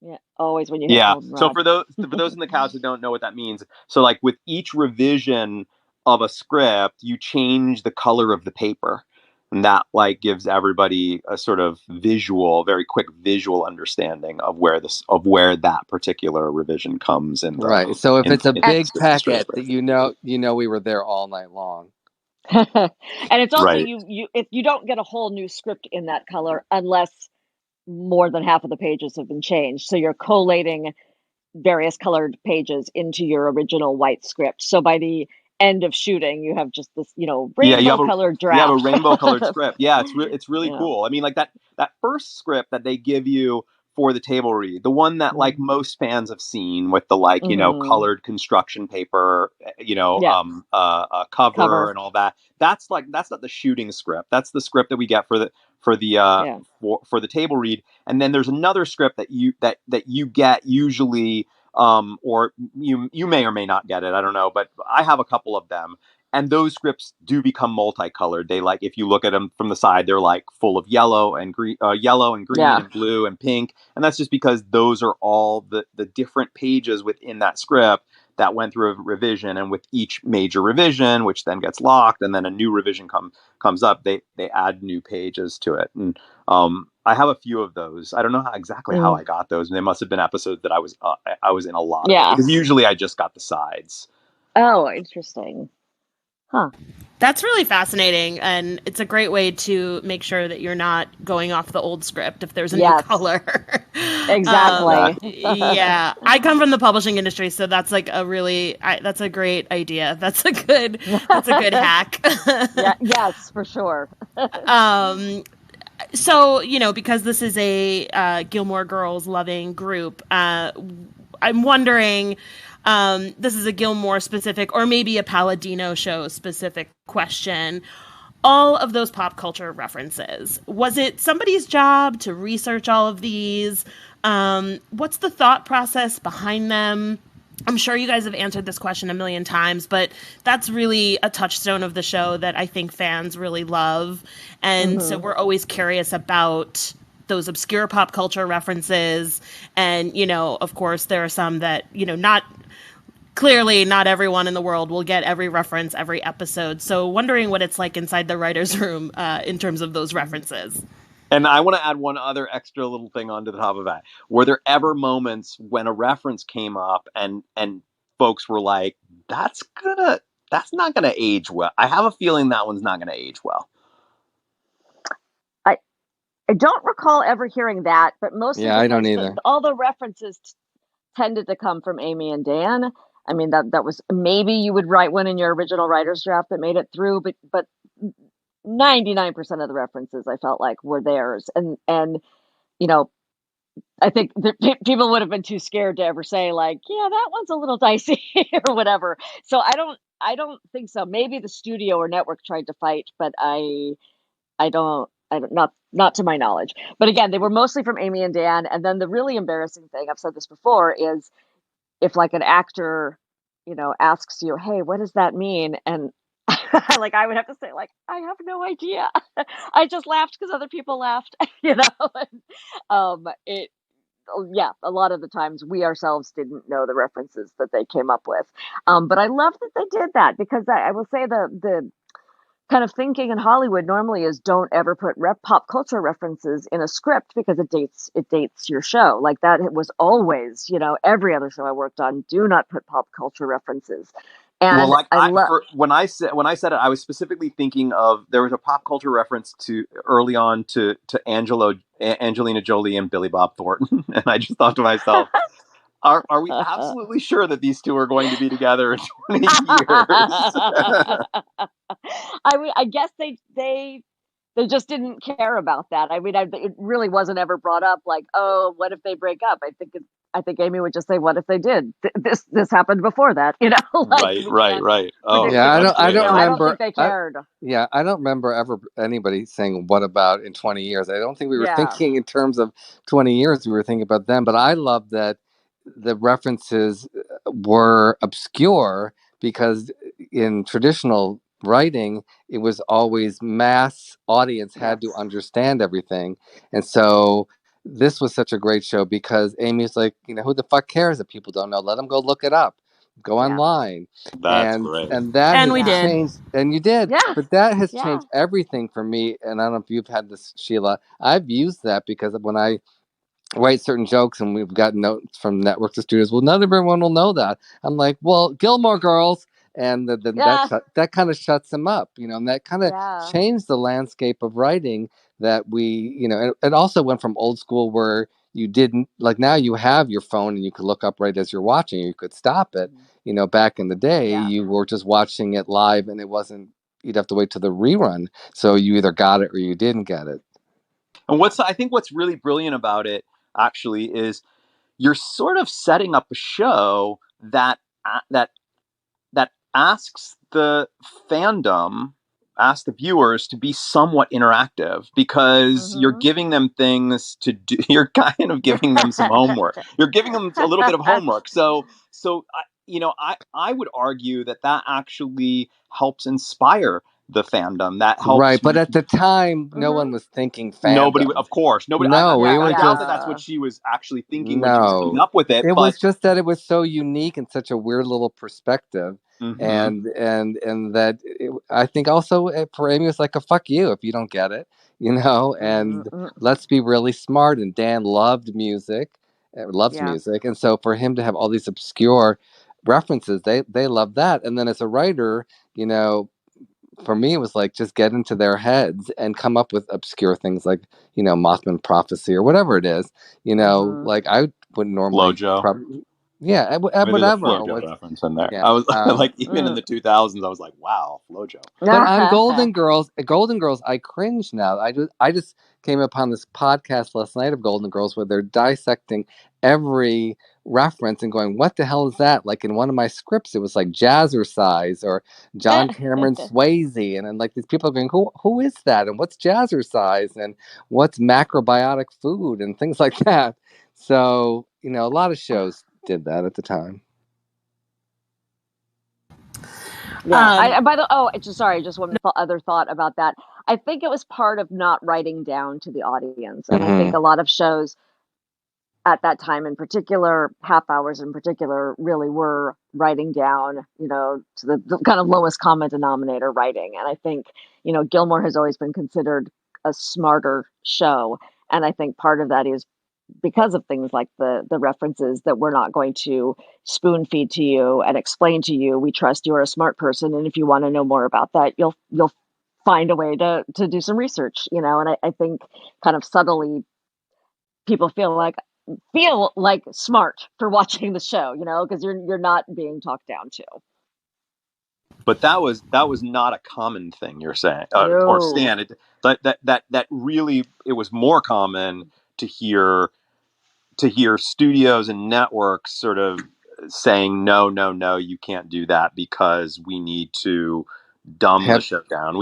Yeah, always when you hit goldenrod. So for those in the couch that don't know what that means, so like with each revision of a script, you change the color of the paper. And that like gives everybody a sort of very quick visual understanding of where that particular revision comes in. Right. So if it's a big packet, that you know we were there all night long. And it's also if you don't get a whole new script in that color unless more than half of the pages have been changed. So you're collating various colored pages into your original white script. So by the end of shooting, you have just this, rainbow colored draft. You have a rainbow colored script. Yeah, it's really cool. I mean, like that first script that they give you for the table read, the one that like most fans have seen with the colored construction paper, cover and all that. That's not the shooting script. That's the script that we get for the table read. And then there's another script that you get usually. Or you may or may not get it. I don't know, but I have a couple of them, and those scripts do become multicolored. They if you look at them from the side, they're like full of yellow and green, and blue and pink, and that's just because those are all the different pages within that script that went through a revision, and with each major revision, which then gets locked, and then a new revision comes up, they add new pages to it. And I have a few of those. I don't know exactly how I got those. They must have been episodes that I was in a lot of it, because usually I just got the sides. Oh, interesting. Huh. That's really fascinating, and it's a great way to make sure that you're not going off the old script if there's a new color. Exactly. Yeah. I come from the publishing industry, so that's like that's a great idea. That's a good hack. Yes, for sure. So, because this is a Gilmore Girls loving group, I'm wondering, this is a Gilmore specific or maybe a Palladino show specific question. All of those pop culture references, was it somebody's job to research all of these? What's the thought process behind them? I'm sure you guys have answered this question a million times, but that's really a touchstone of the show that I think fans really love. And so we're always curious about those obscure pop culture references. And, of course, there are some that, not everyone in the world will get every reference every episode. So wondering what it's like inside the writer's room in terms of those references. And I want to add one other extra little thing onto the top of that. Were there ever moments when a reference came up and folks were like, that's not gonna age well? I have a feeling that one's not gonna age well. I don't recall ever hearing that, but mostly I don't either. All the references tended to come from Amy and Dan. I mean, that was, maybe you would write one in your original writer's draft that made it through, but 99% of the references I felt like were theirs. And I think people would have been too scared to ever say like, yeah, that one's a little dicey or whatever. So I don't think so. Maybe the studio or network tried to fight, but I don't, not to my knowledge. But again, they were mostly from Amy and Dan. And then the really embarrassing thing, I've said this before, is if like an actor, asks you, hey, what does that mean? And like, I would have to say like, I have no idea. I just laughed because other people laughed, a lot of the times we ourselves didn't know the references that they came up with. But I love that they did that, because I will say the kind of thinking in Hollywood normally is don't ever put pop culture references in a script, because it dates your show. Like that it was always, every other show I worked on, do not put pop culture references. And when I said it, I was specifically thinking of, there was a pop culture reference to early on to Angelina Jolie and Billy Bob Thornton, and I just thought to myself, are we absolutely sure that these two are going to be together in 20 years? I guess they just didn't care about that. I mean, it really wasn't ever brought up like, oh, what if they break up? I think Amy would just say, what if they did? This happened before that, Like, right. Oh, yeah, I don't remember. I don't think they cared. I don't remember ever anybody saying, what about in 20 years? I don't think we were thinking in terms of 20 years. We were thinking about them. But I love that the references were obscure, because in traditional writing, it was always mass audience had to understand everything. And so this was such a great show, because Amy's like, who the fuck cares if people don't know? Let them go look it up. Go online. That's great. And that and we has did. changed. And you did. Yeah. But that has changed everything for me. And I don't know if you've had this, Sheila. I've used that, because when I write certain jokes and we've gotten notes from networks to studios, well, not everyone will know that. I'm like, well, Gilmore Girls. And that kind of shuts them up, and that kind of changed the landscape of writing, that we, it also went from old school where you didn't, like, now you have your phone and you could look up right as you're watching, you could stop it. Back in the day, you were just watching it live, and it wasn't, you'd have to wait till the rerun. So you either got it or you didn't get it. And I think what's really brilliant about it actually is you're sort of setting up a show that asks the fandom, asks the viewers to be somewhat interactive, because you're giving them things to do. You're kind of giving them some homework. You're giving them a little bit of homework. So I would argue that actually helps inspire the fandom. That helps. Right, but at the time, no one was thinking fandom. Nobody, of course, nobody. No, I doubt that that's what she was actually thinking when she was coming up with it. It was just that it was so unique and such a weird little perspective, and that I think also for Amy it was like a fuck you if you don't get it, And let's be really smart. And Dan loved music, loves music, and so for him to have all these obscure references, they love that. And then as a writer, for me, it was like just get into their heads and come up with obscure things like, Mothman prophecy or whatever it is. Like I wouldn't normally. Flojo. Whatever. Flojo reference in there. Yeah. I was like, even in the 2000s, I was like, wow, Flojo. But on Golden Girls, I cringe now. I just came upon this podcast last night of Golden Girls where they're dissecting every reference and going, what the hell is that? Like in one of my scripts, it was like Jazzercise or John Cameron Swayze. And then like these people are going, who is that? And what's Jazzercise? And what's macrobiotic food? And things like that. So, a lot of shows did that at the time. Yeah. Just one other thought about that. I think it was part of not writing down to the audience. And I think a lot of shows at that time in particular, half hours in particular, really were writing down, to the kind of lowest common denominator writing. And I think, Gilmore has always been considered a smarter show. And I think part of that is because of things like the references that we're not going to spoon feed to you and explain to you. We trust you're a smart person. And if you want to know more about that, you'll find a way to do some research, and I think kind of subtly people feel like smart for watching the show, because you're not being talked down to. But that was not a common thing you're saying, or Stan. That really, it was more common to hear studios and networks sort of saying no, you can't do that because we need to dumb the show down.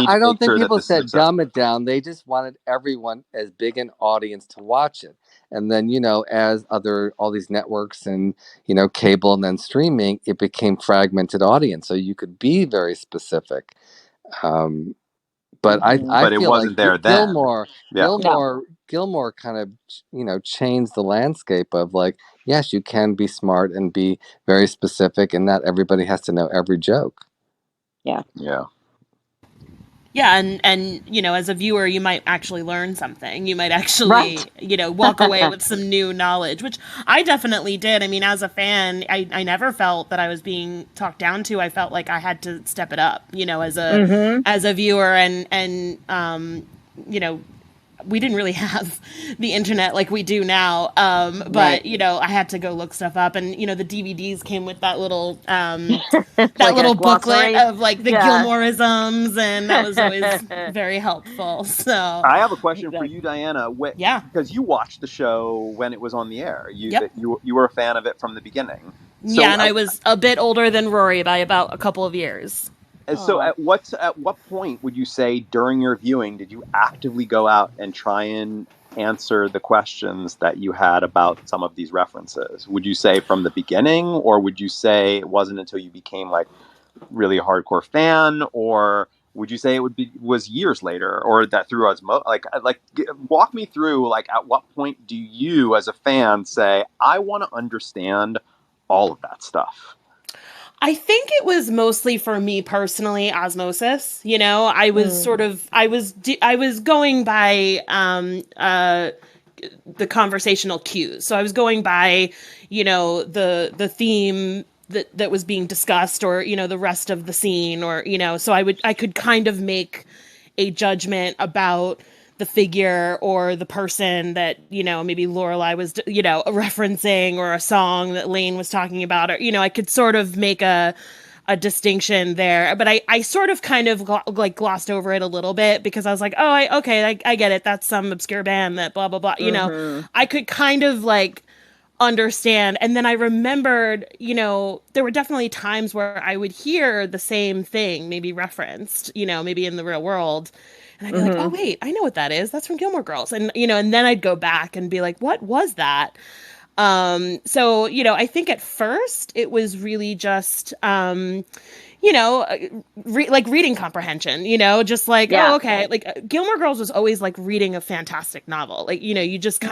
I don't think people said dumb it down. They just wanted everyone as big an audience to watch it. And then, as all these networks and, cable and then streaming, it became fragmented audience. So you could be very specific. But I but feel it wasn't like there then. Gilmore kind of, changed the landscape of like, yes, you can be smart and be very specific, and not everybody has to know every joke. Yeah. Yeah, and as a viewer, you might actually learn something. You might actually, walk away with some new knowledge, which I definitely did. I mean, as a fan, I never felt that I was being talked down to. I felt like I had to step it up, as a viewer, and we didn't really have the internet like we do now. But, I had to go look stuff up, and, the DVDs came with that little, little booklet of like the Gilmoreisms, and that was always very helpful. So I have a question for you, Diana. Because you watched the show when it was on the air. You were a fan of it from the beginning. So, and I was a bit older than Rory by about a couple of years. So at what point would you say during your viewing did you actively go out and try and answer the questions that you had about some of these references? Would you say from the beginning, or would you say it wasn't until you became like really a hardcore fan, or would you say it was years later, or that through osmosis? Walk me through, like, at what point do you as a fan say, I want to understand all of that stuff? I think it was mostly for me personally, osmosis. I was I was going by the conversational cues. So I was going by, the theme that was being discussed, or, the rest of the scene, or, so I could kind of make a judgment about the figure or the person that, maybe Lorelai was, referencing, or a song that Lane was talking about, or, I could sort of make a distinction there. But I sort of kind of glossed over it a little bit because I was like, oh, I get it. That's some obscure band that blah, blah, blah. I could kind of like understand. And then I remembered, there were definitely times where I would hear the same thing, maybe referenced, maybe in the real world. And I'd be like, oh, wait, I know what that is. That's from Gilmore Girls. And, and then I'd go back and be like, what was that? So, I think at first it was really just, you know, like reading comprehension, you know, just like, oh, okay. Like Gilmore Girls was always like reading a fantastic novel. Like, you know, you just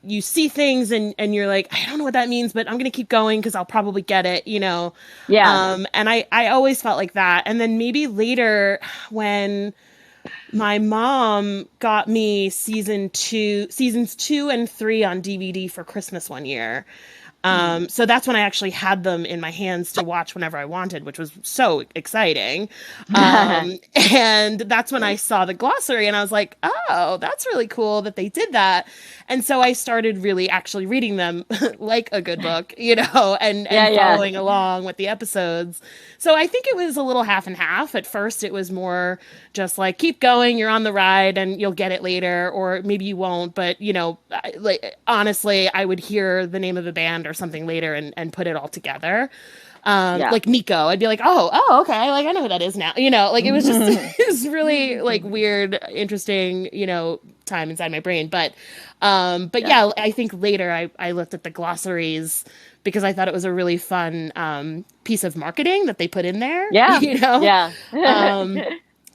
you see things and you're like, I don't know what that means, but I'm going to keep going because I'll probably get it, you know? Yeah. And I always felt like that. And then maybe later when my mom got me seasons 2 and 3 on DVD for Christmas one year. So that's when I actually had them in my hands to watch whenever I wanted, which was so exciting. And that's when I saw the glossary and I was like, oh, that's really cool that they did that. And so I started really actually reading them like a good book, you know, and following along with the episodes. So I think it was a little half and half. At first, it was more just like, keep going, you're on the ride and you'll get it later, or maybe you won't. But, you know, like honestly, I would hear the name of the band or something later and put it all together. Like Nico, I'd be like, oh, okay. Like, I know who that is now, you know, like it was just, it was really like weird, interesting, you know, time inside my brain. But yeah, I think later I looked at the glossaries because I thought it was a really fun, piece of marketing that they put in there. Yeah. You know? Yeah.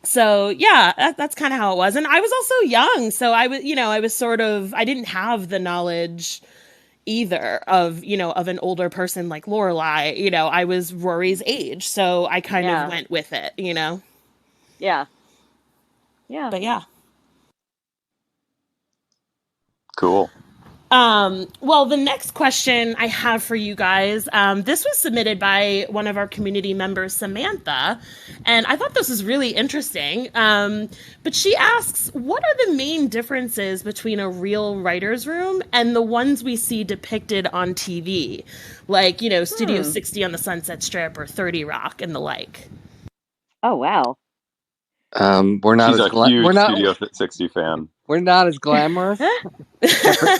So yeah, that's kind of how it was. And I was also young. So I was, you know, I didn't have the knowledge either of, you know, of an older person like Lorelai. You know, I was Rory's age, so I kind of went with it, you know? Yeah. But yeah. Cool. Well, the next question I have for you guys, this was submitted by one of our community members, Samantha, and I thought this was really interesting. But she asks, what are the main differences between a real writer's room and the ones we see depicted on TV? Like, you know, Studio 60 on the Sunset Strip or 30 Rock and the like. Oh, wow. We're not Studio 60 fan. We're not as glamorous, except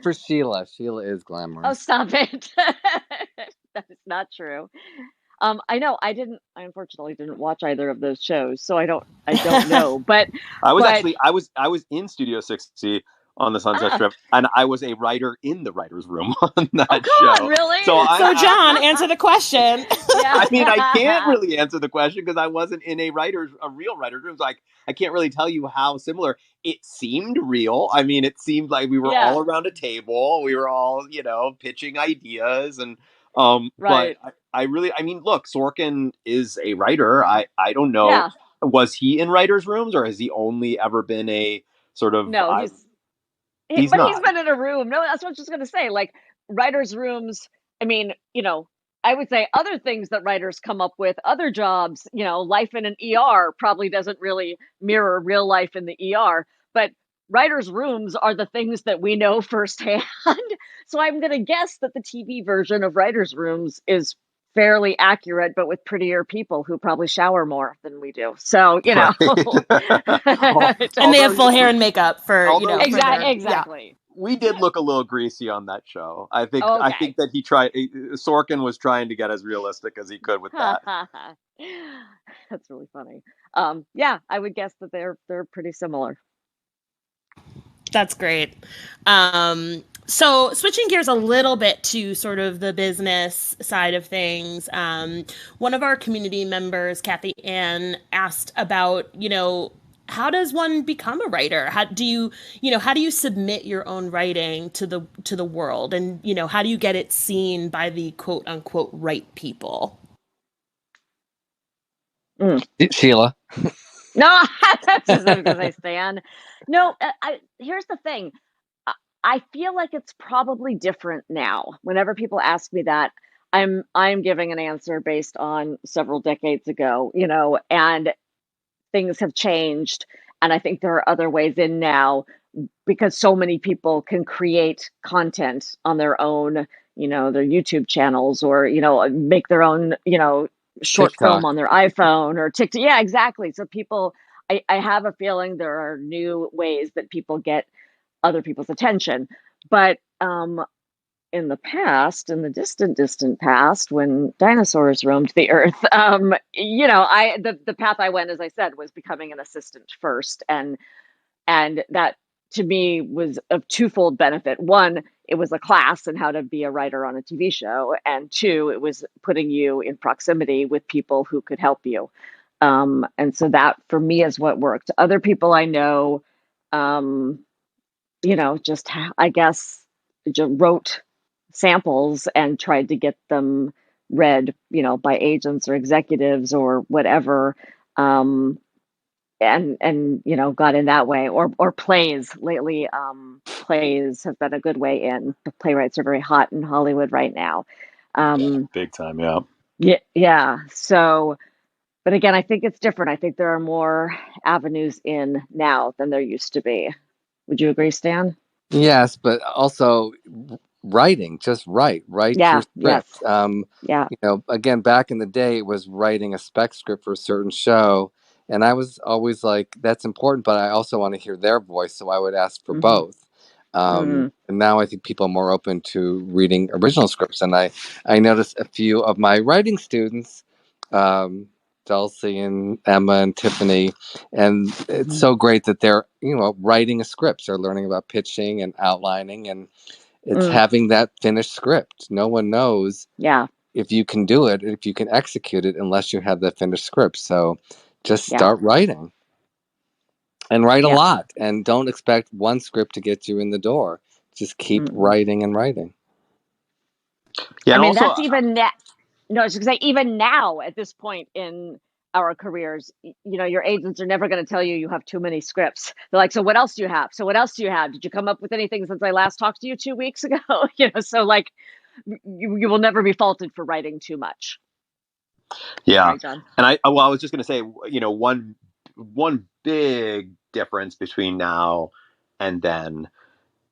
for Sheila. Sheila is glamorous. Oh, stop it! That is not true. I know I unfortunately didn't watch either of those shows, so I don't know. But I was in Studio 60 on the Sunset Strip, and I was a writer in the writer's room on that show. Really? So John, answer the question. I mean, I can't really answer the question because I wasn't in a real writer's room. So I can't really tell you how similar. It seemed real. I mean, it seemed like we were all around a table. We were all, you know, pitching ideas and right. But I mean, look, Sorkin is a writer. I don't know. Yeah. Was he in writers' rooms or has he only ever been a sort of? No, he's been in a room. No, that's what I was just going to say. Like writers' rooms. I mean, you know, I would say other things that writers come up with, other jobs, you know, life in an ER probably doesn't really mirror real life in the ER, but writers' rooms are the things that we know firsthand. So I'm going to guess that the TV version of writers' rooms is fairly accurate, but with prettier people who probably shower more than we do. So, you know. And they have full hair and makeup for, you know. Exactly. Yeah. We did look a little greasy on that show. I think that Sorkin was trying to get as realistic as he could with that. That's really funny. Yeah, I would guess that they're pretty similar. That's great. So switching gears a little bit to sort of the business side of things, one of our community members, Kathy Ann, asked about, you know, how does one become a writer? How do you submit your own writing to the world? And, you know, how do you get it seen by the quote unquote right people? Sheila. No, that's just because I stand. No, here's the thing. I feel like it's probably different now. Whenever people ask me that, I'm giving an answer based on several decades ago, you know, and things have changed. And I think there are other ways in now because so many people can create content on their own, you know, their YouTube channels or, you know, make their own, you know, short TikTok. film on their iPhone or TikTok. Yeah, exactly. So people, I have a feeling there are new ways that people get other people's attention. But in the past, in the distant past, when dinosaurs roamed the earth, you know, the path I went, as I said, was becoming an assistant first. And that to me was of twofold benefit. One, it was a class in how to be a writer on a TV show. And two, it was putting you in proximity with people who could help you. And so that for me is what worked. Other people I know, just, I guess, just wrote samples and tried to get them read, by agents or executives or whatever. And got in that way, or plays lately. Plays have been a good way in. The playwrights are very hot in Hollywood right now. Big time. Yeah. Yeah. So, but again, I think it's different. I think there are more avenues in now than there used to be. Would you agree, Stan? Yes, but also writing, just write your script. Yes. Again, back in the day, it was writing a spec script for a certain show. And I was always like, that's important, but I also want to hear their voice. So I would ask for both. And now I think people are more open to reading original scripts. And I noticed a few of my writing students, Dulcie and Emma and Tiffany, and it's so great that they're writing a script. They're learning about pitching and outlining, and it's having that finished script. No one knows if you can do it, if you can execute it, unless you have the finished script. So just start writing and write a lot, and don't expect one script to get you in the door. Just keep writing and writing. Yeah, I mean, also, that's even that. No, I was going to say, even now at this point in our careers, your agents are never going to tell you have too many scripts. They're like, so what else do you have? So what else do you have? Did you come up with anything since I last talked to you 2 weeks ago? So like, you will never be faulted for writing too much. Yeah. Sorry, John. And I was just going to say, one big difference between now and then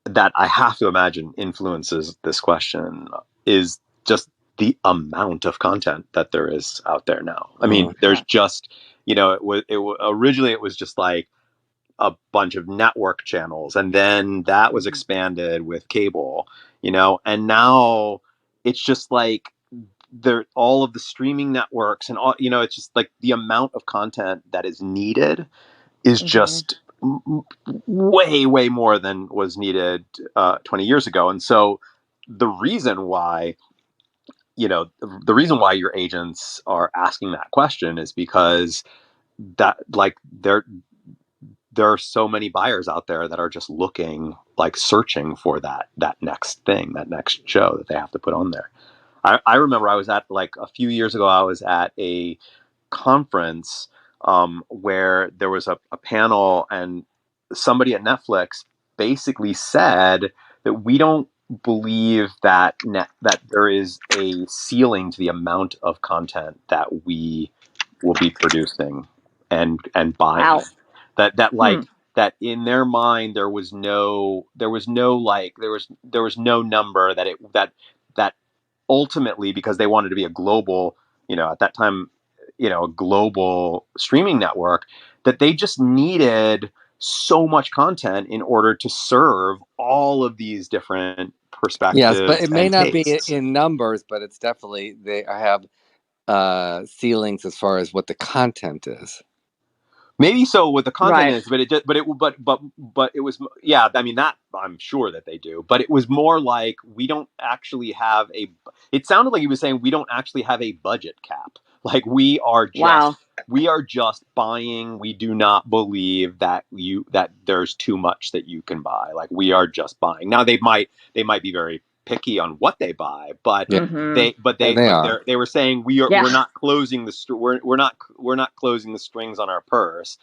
that I have to imagine influences this question is just the amount of content that there is out there now. I mean, there's just, originally it was just like a bunch of network channels, and then that was expanded with cable, and now it's just like all of the streaming networks and all, it's just like the amount of content that is needed is just way, way more than was needed 20 years ago. And so the reason why your agents are asking that question is because that, like, there are so many buyers out there that are just looking, like, searching for that next thing, that next show that they have to put on there. I remember I was at, like, a few years ago, I was at a conference where there was a panel, and somebody at Netflix basically said that we don't believe that there is a ceiling to the amount of content that we will be producing and buying. Wow. That in their mind there was no number that ultimately, because they wanted to be a global, at that time, a global streaming network, that they just needed so much content in order to serve all of these different perspectives. Yes, but it may not tastes. be in numbers, but it's definitely, they have ceilings as far as what the content is. Maybe so with the content is, but it was, yeah, I mean, that I'm sure that they do, but it was more like, we don't actually have it sounded like he was saying we don't actually have a budget cap. Like, we are just buying. We do not believe that there's too much that you can buy. Like, we are just buying. Now they might be very picky on what they buy, but they were saying we're not closing we're not closing the strings on our purse.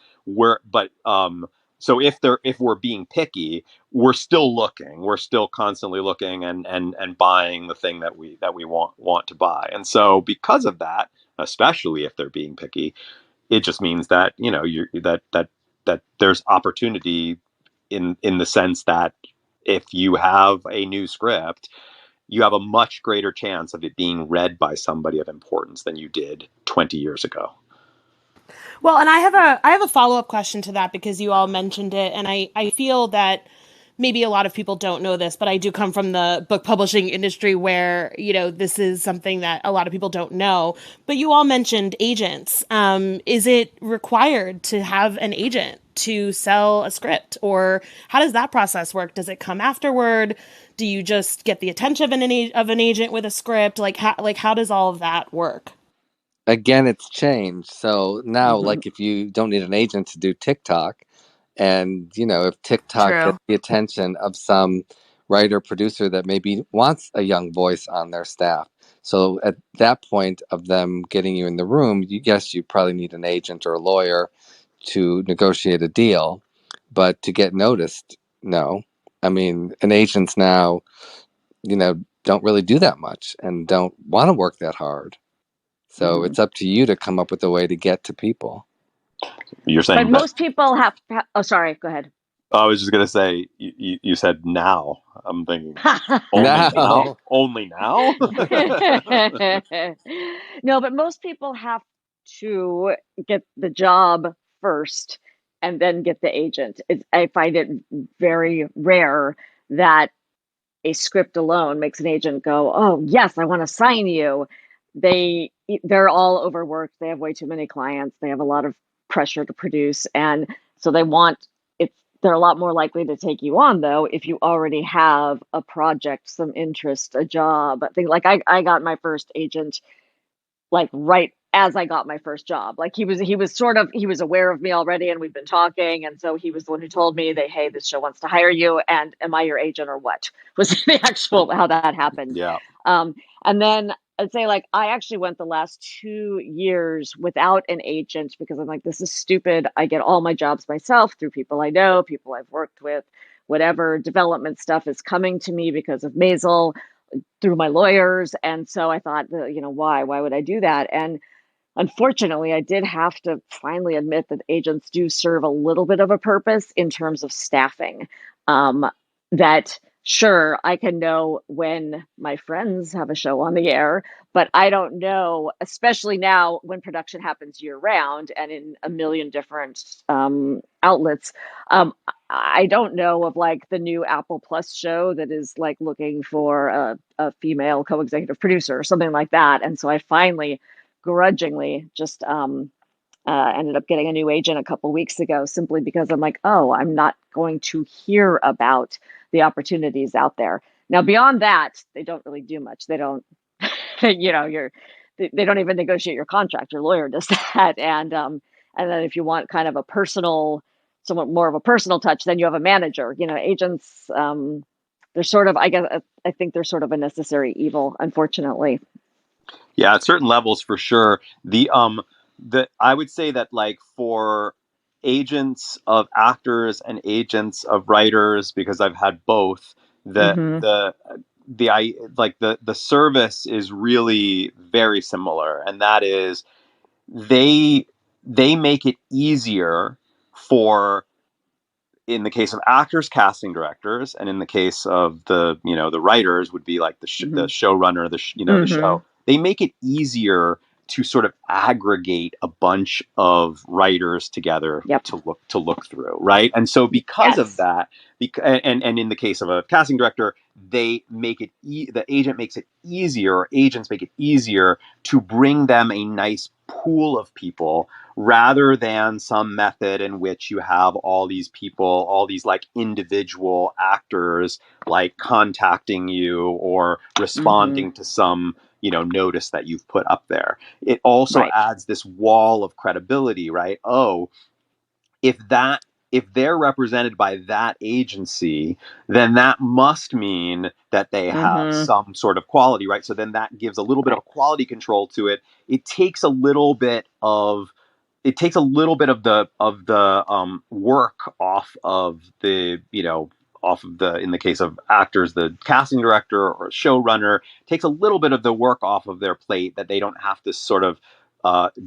So if we're being picky, we're still looking. We're still constantly looking and buying the thing that we want to buy. And so because of that, especially if they're being picky, it just means that that there's opportunity in the sense that if you have a new script, you have a much greater chance of it being read by somebody of importance than you did 20 years ago. Well, and I have a follow-up question to that, because you all mentioned it, and I feel that maybe a lot of people don't know this, but I do come from the book publishing industry where, this is something that a lot of people don't know. But you all mentioned agents. Is it required to have an agent to sell a script? Or how does that process work? Does it come afterward? Do you just get the attention of an agent with a script? Like how does all of that work? Again, it's changed. So now, like, if you don't need an agent to do TikTok, and, you know, if TikTok gets the attention of some writer producer that maybe wants a young voice on their staff. So at that point of them getting you in the room, you probably need an agent or a lawyer to negotiate a deal. But to get noticed, no. I mean, an agents now, you know, don't really do that much and don't want to work that hard. So it's up to you to come up with a way to get to people. You're saying, but most people have. Oh, sorry. Go ahead. I was just gonna say, you said now. I'm thinking only now. Only now. No, but most people have to get the job first and then get the agent. I find it very rare that a script alone makes an agent go, "Oh, yes, I want to sign you." They're all overworked. They have way too many clients. They have a lot of pressure to produce, and so they're a lot more likely to take you on, though, if you already have a project, some interest, a job. I got my first agent like right as I got my first job. Like he was aware of me already, and we've been talking, and so he was the one who told me that, hey, this show wants to hire you, and am I your agent or what? Was the actual how that happened. Yeah. And then I'd say, like, I actually went the last 2 years without an agent because I'm like, this is stupid. I get all my jobs myself through people I know, people I've worked with, whatever development stuff is coming to me because of Maisel through my lawyers. And so I thought, why would I do that? And unfortunately, I did have to finally admit that agents do serve a little bit of a purpose in terms of staffing. That sure, I can know when my friends have a show on the air, but I don't know, especially now when production happens year round and in a million different outlets. I don't know of like the new Apple Plus show that is like looking for a female co-executive producer or something like that. And so I finally grudgingly just ended up getting a new agent a couple weeks ago simply because I'm like, oh, I'm not going to hear about the opportunities out there. Now, beyond that, they don't really do much. They don't, they don't even negotiate your contract. Your lawyer does that. And then if you want kind of somewhat more of a personal touch, then you have a manager. Agents, they're sort of, I think they're sort of a necessary evil, unfortunately. Yeah, at certain levels, for sure. I would say that, like, for agents of actors and agents of writers, because I've had both, the service is really very similar, and that is they make it easier for, in the case of actors, casting directors, and in the case of the writers would be like the showrunner, the show. They make it easier to sort of aggregate a bunch of writers together to look through, right? And so because of that, and in the case of a casting director, they make it the agent makes it easier, or agents make it easier to bring them a nice pool of people, rather than some method in which you have all these people, all these like individual actors, like contacting you or responding to some notice that you've put up there. It also adds this wall of credibility, right? Oh, if they're represented by that agency, then that must mean that they have some sort of quality, right? So then that gives a little bit of quality control to it. It takes a little bit of the work off of the in the case of actors, the casting director or showrunner takes a little bit of the work off of their plate, that they don't have to sort of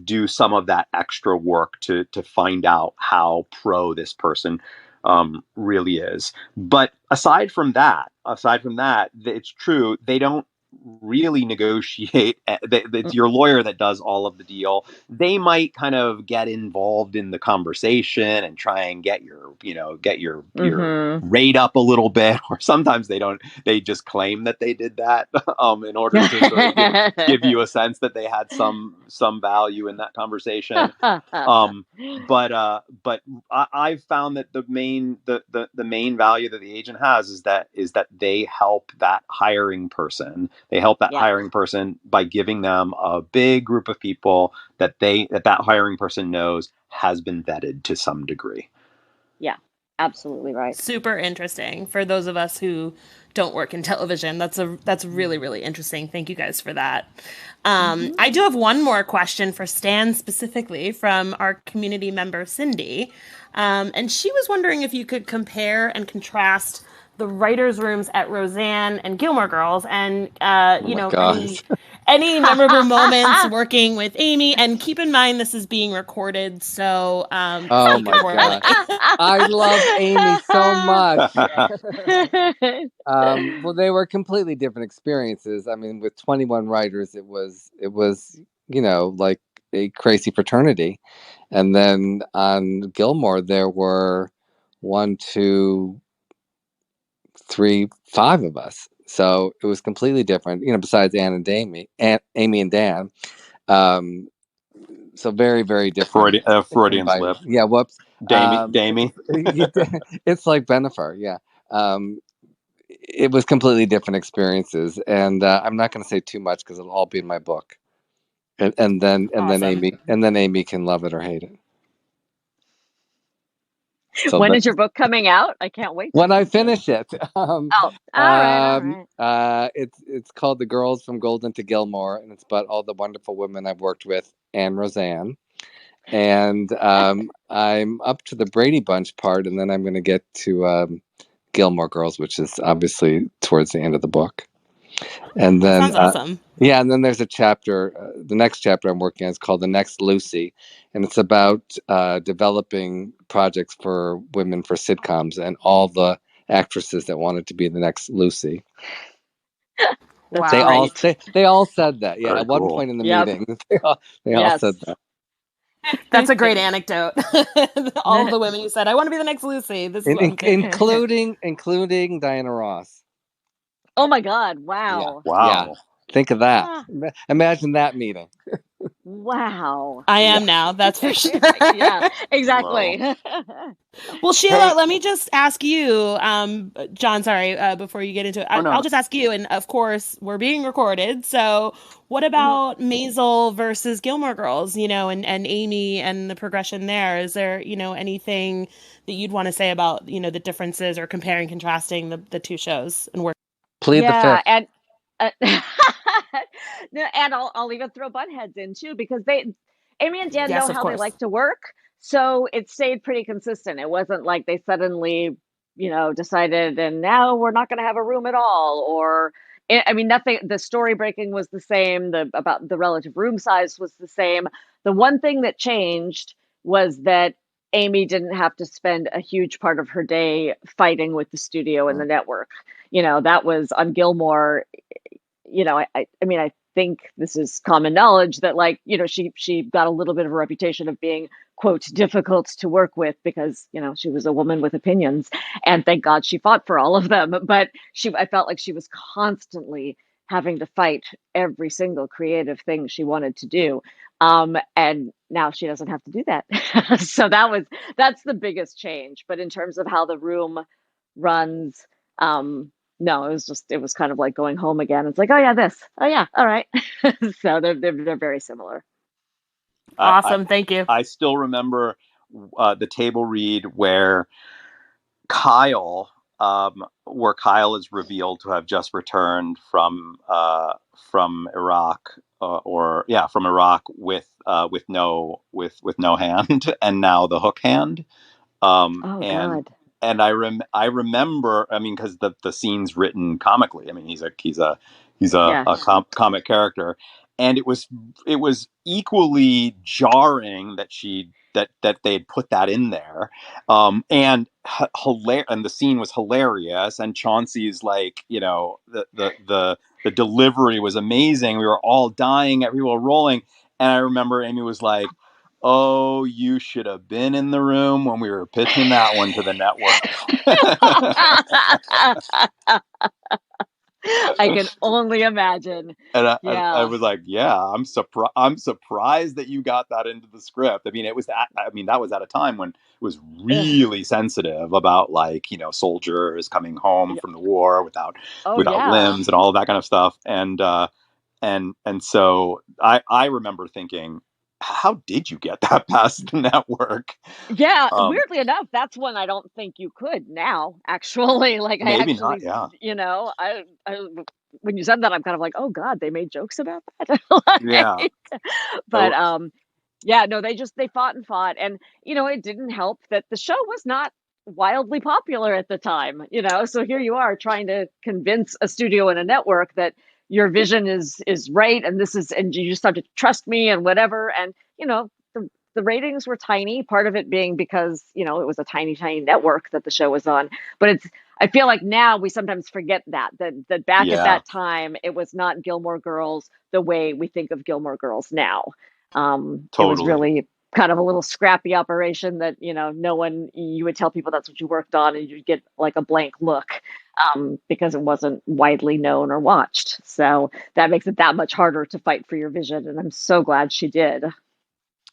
do some of that extra work to find out how pro this person really is. But aside from that, it's true, they don't really negotiate. It's your lawyer that does all of the deal. They might kind of get involved in the conversation and try and get your rate up a little bit, or sometimes they don't. They just claim that they did that in order to sort of give you a sense that they had some value in that conversation. But I've found that the main value that the agent has is that they help that hiring person. They help that hiring person by giving them a big group of people that that hiring person knows has been vetted to some degree. Yeah, absolutely right. Super interesting for those of us who don't work in television. That's really, really interesting. Thank you guys for that. I do have one more question for Stan specifically from our community member, Cindy. And she was wondering if you could compare and contrast the writers' rooms at Roseanne and Gilmore Girls, and any memorable moments working with Amy. And keep in mind, this is being recorded, so oh my god, I love Amy so much. Well, they were completely different experiences. I mean, with 21 writers, it was like a crazy fraternity, and then on Gilmore there were 1, 2, 3, 5 of us. So it was completely different, besides Amy and Dan. So very, very different. Freudian slip. Yeah, whoops. Damie. It's like Bennifer, yeah. It was completely different experiences. And I'm not going to say too much because it'll all be in my book. And then Amy can love it or hate it. So when is your book coming out? I can't wait. When I finish it. All right. It's called The Girls from Golden to Gilmore, and it's about all the wonderful women I've worked with and Roseanne. And I'm up to the Brady Bunch part, and then I'm going to get to Gilmore Girls, which is obviously towards the end of the book. And then sounds awesome. Yeah, and then there's a chapter. The next chapter I'm working on is called The Next Lucy, and it's about developing projects for women for sitcoms and all the actresses that wanted to be the next Lucy. Wow. They all said that. Yeah, very at one cool. point in the meeting, they all said that. That's a great anecdote. All of the women who said, "I want to be the next Lucy." This is including Diana Ross. Oh my God! Wow! Yeah. Wow! Yeah. Think of that. Imagine that meeting. Wow. I am now. That's for sure. Yeah, exactly. Well, Sheila, let me just ask you, John, sorry, before you get into it, I'll just ask you. And of course, we're being recorded. So what about Maisel versus Gilmore Girls, and Amy and the progression there? Is there, anything that you'd want to say about, the differences or comparing, contrasting the two shows and work? Plead the fifth. And and I'll even throw buttheads in too, because Amy and Dan know how they like to work, so it stayed pretty consistent. It wasn't like they suddenly, decided and now we're not going to have a room at all, or nothing. The story breaking was the same. About the relative room size was the same. The one thing that changed was that Amy didn't have to spend a huge part of her day fighting with the studio and the network. That was on Gilmore. I think this is common knowledge that she got a little bit of a reputation of being, quote, difficult to work with because, she was a woman with opinions, and thank God she fought for all of them. But I felt like she was constantly having to fight every single creative thing she wanted to do. And now she doesn't have to do that. So that's the biggest change. But in terms of how the room runs, no, it was kind of like going home again. It's like, oh yeah, this. Oh yeah, all right. So they're very similar. Awesome, thank you. I still remember the table read where Kyle is revealed to have just returned from Iraq, from Iraq with no hand, and now the hook hand. God. And I remember, because the scene's written comically. He's a comic character, and it was equally jarring that she that they had put that in there, and and the scene was hilarious, and Chauncey's like, the delivery was amazing. We were all dying, everyone rolling, and I remember Amy was like, "Oh, you should have been in the room when we were pitching that one to the network." I can only imagine. And I Yeah. was like, "Yeah, I'm surprised that you got that into the script." I mean, that was at a time when it was really sensitive about, like, soldiers coming home from the war without limbs and all of that kind of stuff. And so I remember thinking, how did you get that past the network? Yeah, weirdly enough, that's one I don't think you could now, actually. Like, maybe not, yeah. I when you said that, I'm kind of like, oh God, they made jokes about that. Like, yeah. But yeah, no, they fought and fought. And, it didn't help that the show was not wildly popular at the time, so here you are trying to convince a studio and a network that your vision is right, and you just have to trust me and whatever. And, the ratings were tiny, part of it being because, it was a tiny, tiny network that the show was on. But I feel like now we sometimes forget that back at that time, it was not Gilmore Girls the way we think of Gilmore Girls now. Totally. It was really kind of a little scrappy operation that, you would tell people that's what you worked on, and you'd get like a blank look, because it wasn't widely known or watched. So that makes it that much harder to fight for your vision. And I'm so glad she did.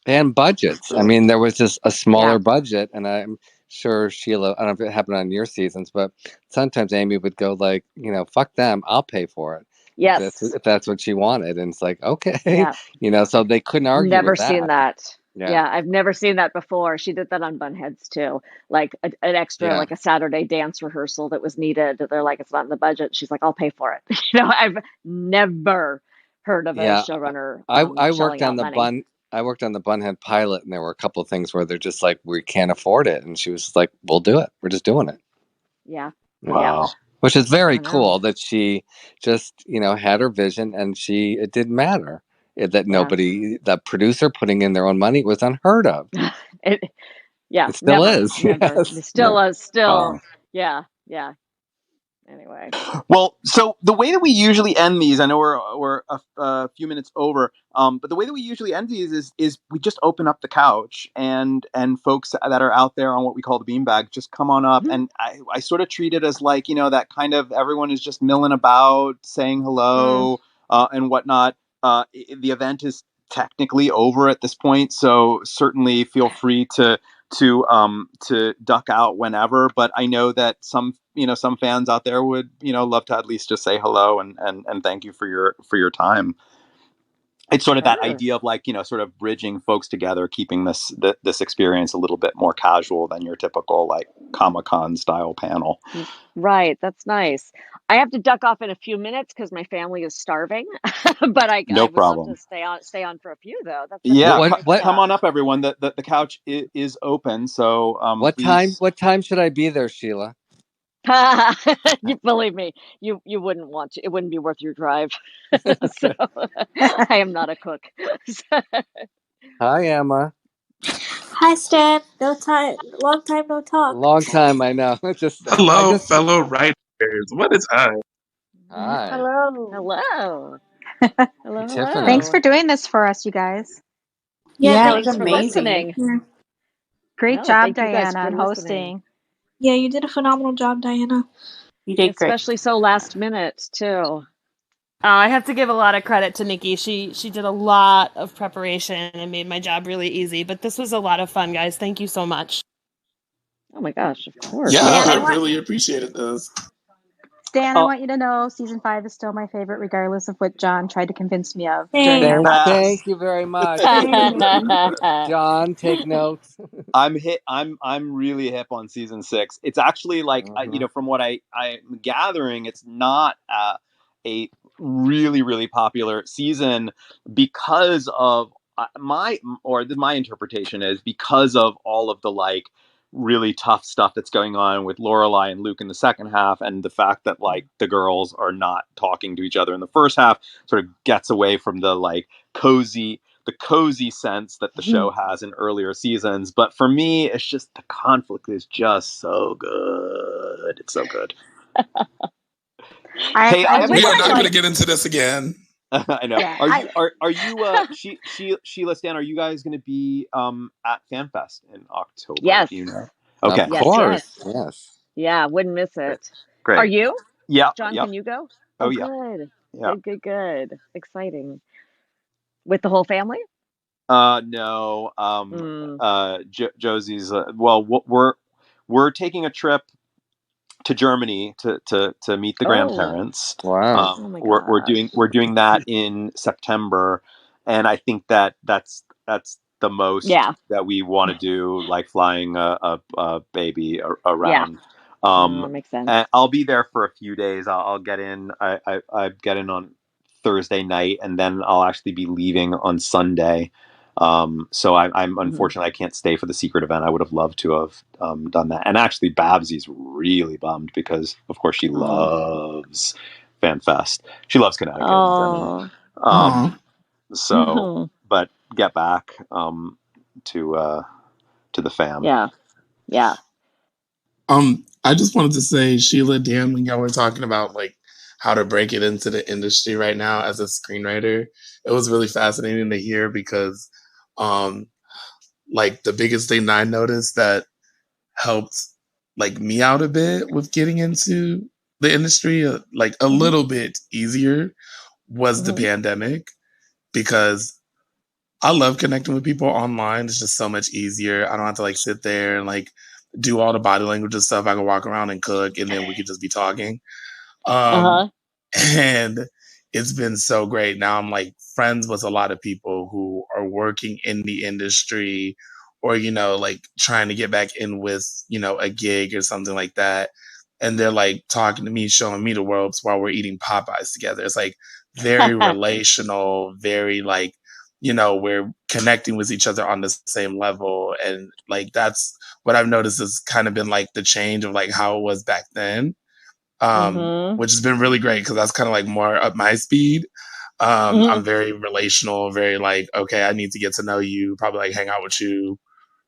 And budgets. I mean, there was just a smaller budget, and I'm sure, Sheila, I don't know if it happened on your seasons, but sometimes Amy would go like, fuck them, I'll pay for it. Yes. If that's what she wanted. And it's like, okay, so they couldn't argue Never with that. seen that. Yeah, I've never seen that before. She did that on Bunheads too. Like an extra, like a Saturday dance rehearsal that was needed. They're like, it's not in the budget. She's like, I'll pay for it. I've never heard of a showrunner. I worked on the Bunhead pilot, and there were a couple of things where they're just like, we can't afford it. And she was like, we'll do it. We're just doing it. Yeah. Wow. Yeah. Which is very cool that she just, had her vision, and it didn't matter that nobody, the producer putting in their own money, was unheard of. It still is. Never. Yes. It still is. Still. Wow. Yeah. Anyway. Well, so the way that we usually end these, I know we're a few minutes over, but the way that we usually end these is we just open up the couch, and folks that are out there on what we call the beanbag just come on up. And I sort of treat it as like, that kind of everyone is just milling about, saying hello and whatnot. The event is technically over at this point, so certainly feel free to duck out whenever. But I know that some fans out there would, love to at least just say hello and thank you for your time. It's sort of that idea of like, sort of bridging folks together, keeping this experience a little bit more casual than your typical like Comic-Con style panel. Right. That's nice. I have to duck off in a few minutes because my family is starving, but I would love to stay on for a few though. That's come on up, everyone. The couch is open. So what time should I be there, Sheila? You believe me, you wouldn't want to. It wouldn't be worth your drive. So, I am not a cook. Hi, Emma. Hi, Stan. Long time no talk. Long time, I know. Hello, fellow writers. What is up? Hi. Hello. Tiffany. Thanks for doing this for us, you guys. Yeah, it was amazing. Great job, Diana, on hosting. Yeah, you did a phenomenal job, Diana. You did great. Especially so last minute, too. I have to give a lot of credit to Nikki. She did a lot of preparation and made my job really easy. But this was a lot of fun, guys. Thank you so much. Oh my gosh, of course. Yeah, I really appreciated this. Stan, I want you to know season 5 is still my favorite, regardless of what John tried to convince me of. Thank you very much. John, take notes. I'm really hip on season 6. It's actually like, from what I'm gathering, it's not a really, really popular season because of my interpretation is because of all of the like really tough stuff that's going on with Lorelai and Luke in the second half, and the fact that like the girls are not talking to each other in the first half sort of gets away from the like cozy cozy sense that the show has in earlier seasons. But for me, it's just the conflict is just so good. It's so good. We are not going to get into this again. I know. Yeah, are you Sheila, Stan, are you guys going to be at FanFest in October? Yes. Do you know? Okay. Of course. Yes. Yeah, wouldn't miss it. Great. Are you? Yeah. John, yep. Can you go? Oh, yeah. Good. Yeah. Good. Exciting. With the whole family? No. Josie's. Well, we're taking a trip to Germany to meet the grandparents. Wow. Oh my gosh. We're doing that in September, and I think that's the most that we want to do, like flying a baby around. That makes sense. And I'll be there for a few days. I'll get in. I get in on Thursday night, and then I'll actually be leaving on Sunday. So I'm unfortunately I can't stay for the secret event. I would have loved to have done that. And actually, Babsy's really bummed because, of course, she loves FanFest. She loves Connecticut in general. So, but get back to the fam. Yeah. I just wanted to say, Sheila, Dan, when y'all were talking about like how to break it into the industry right now as a screenwriter, it was really fascinating to hear because like the biggest thing I noticed that helped like me out a bit with getting into the industry like a little bit easier was the pandemic, because I love connecting with people online. It's just so much easier. I don't have to like sit there and like do all the body language and stuff. I can walk around and cook, and then we could just be talking. And it's been so great. Now I'm like friends with a lot of people who are working in the industry, or, you know, like trying to get back in with, you know, a gig or something like that. And they're like talking to me, showing me the ropes while we're eating Popeyes together. It's like very relational, very like, you know, we're connecting with each other on the same level. And like, that's what I've noticed has kind of been like the change of like how it was back then. Which has been really great because that's kind of like more up my speed. I'm very relational, very like, okay, I need to get to know you, probably like hang out with you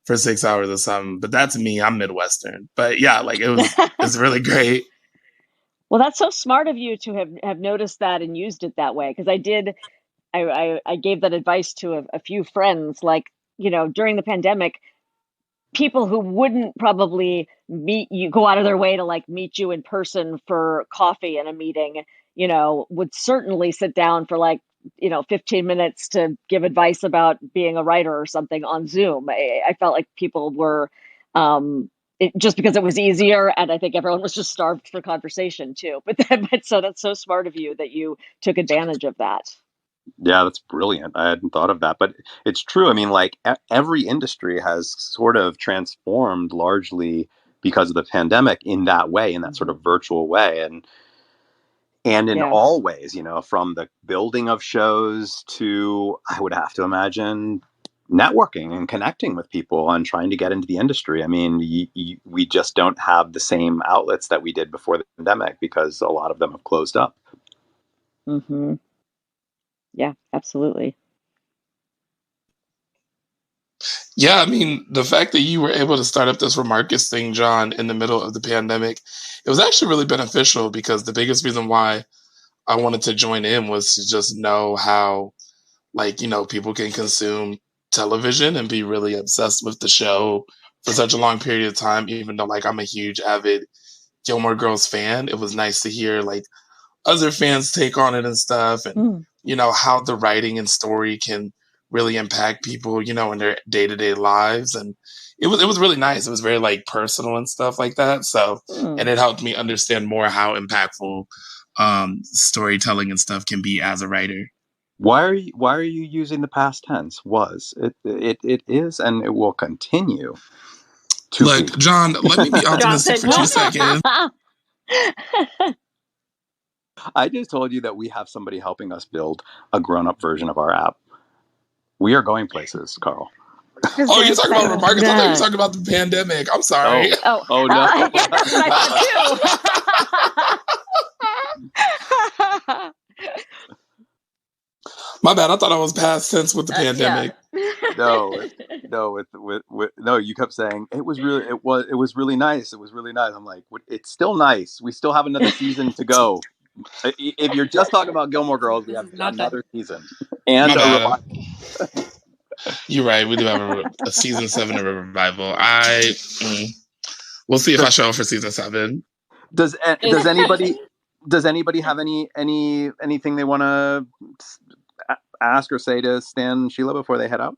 for 6 hours or something. But that's me. I'm Midwestern. But yeah, like it's really great. Well, that's so smart of you to have noticed that and used it that way. Because I gave that advice to a few friends, like, you know, during the pandemic, people who wouldn't probably meet you, go out of their way to like meet you in person for coffee in a meeting, you know, would certainly sit down for like, you know, 15 minutes to give advice about being a writer or something on Zoom. I felt like people were, just because it was easier, and I think everyone was just starved for conversation too. But so that's so smart of you that you took advantage of that. Yeah, that's brilliant. I hadn't thought of that, but it's true. I mean, like every industry has sort of transformed largely because of the pandemic in that way, in that sort of virtual way. And in all ways, you know, from the building of shows to, I would have to imagine, networking and connecting with people and trying to get into the industry. I mean, we just don't have the same outlets that we did before the pandemic because a lot of them have closed up. Yeah, absolutely. Yeah, I mean, the fact that you were able to start up this Remarkist thing, John, in the middle of the pandemic, it was actually really beneficial, because the biggest reason why I wanted to join in was to just know how, like, you know, people can consume television and be really obsessed with the show for such a long period of time, even though, like, I'm a huge avid Gilmore Girls fan. It was nice to hear, like, other fans take on it and stuff, and you know, how the writing and story can really impact people, you know, in their day-to-day lives. And it was really nice. It was very like personal and stuff like that. So and it helped me understand more how impactful storytelling and stuff can be as a writer. Why are you using the past tense? Was it is, and it will continue to Look, be. John, let me be optimistic for 2 seconds. I just told you that we have somebody helping us build a grown-up version of our app. We are going places, Carl. Oh, you're talking about Remarkist? I thought you were talking about the pandemic. I'm sorry. Oh no. Yeah, that's what I thought too. My bad. I thought I was past tense with the pandemic. No, you kept saying it was really nice. It was really nice. I'm like, it's still nice. We still have another season to go. If you're just talking about Gilmore Girls, we have another season and a revival. You're right. We do have a season 7 of a revival. We'll see if I show up for season 7. Does anybody have anything they want to ask or say to Stan and Sheila before they head out?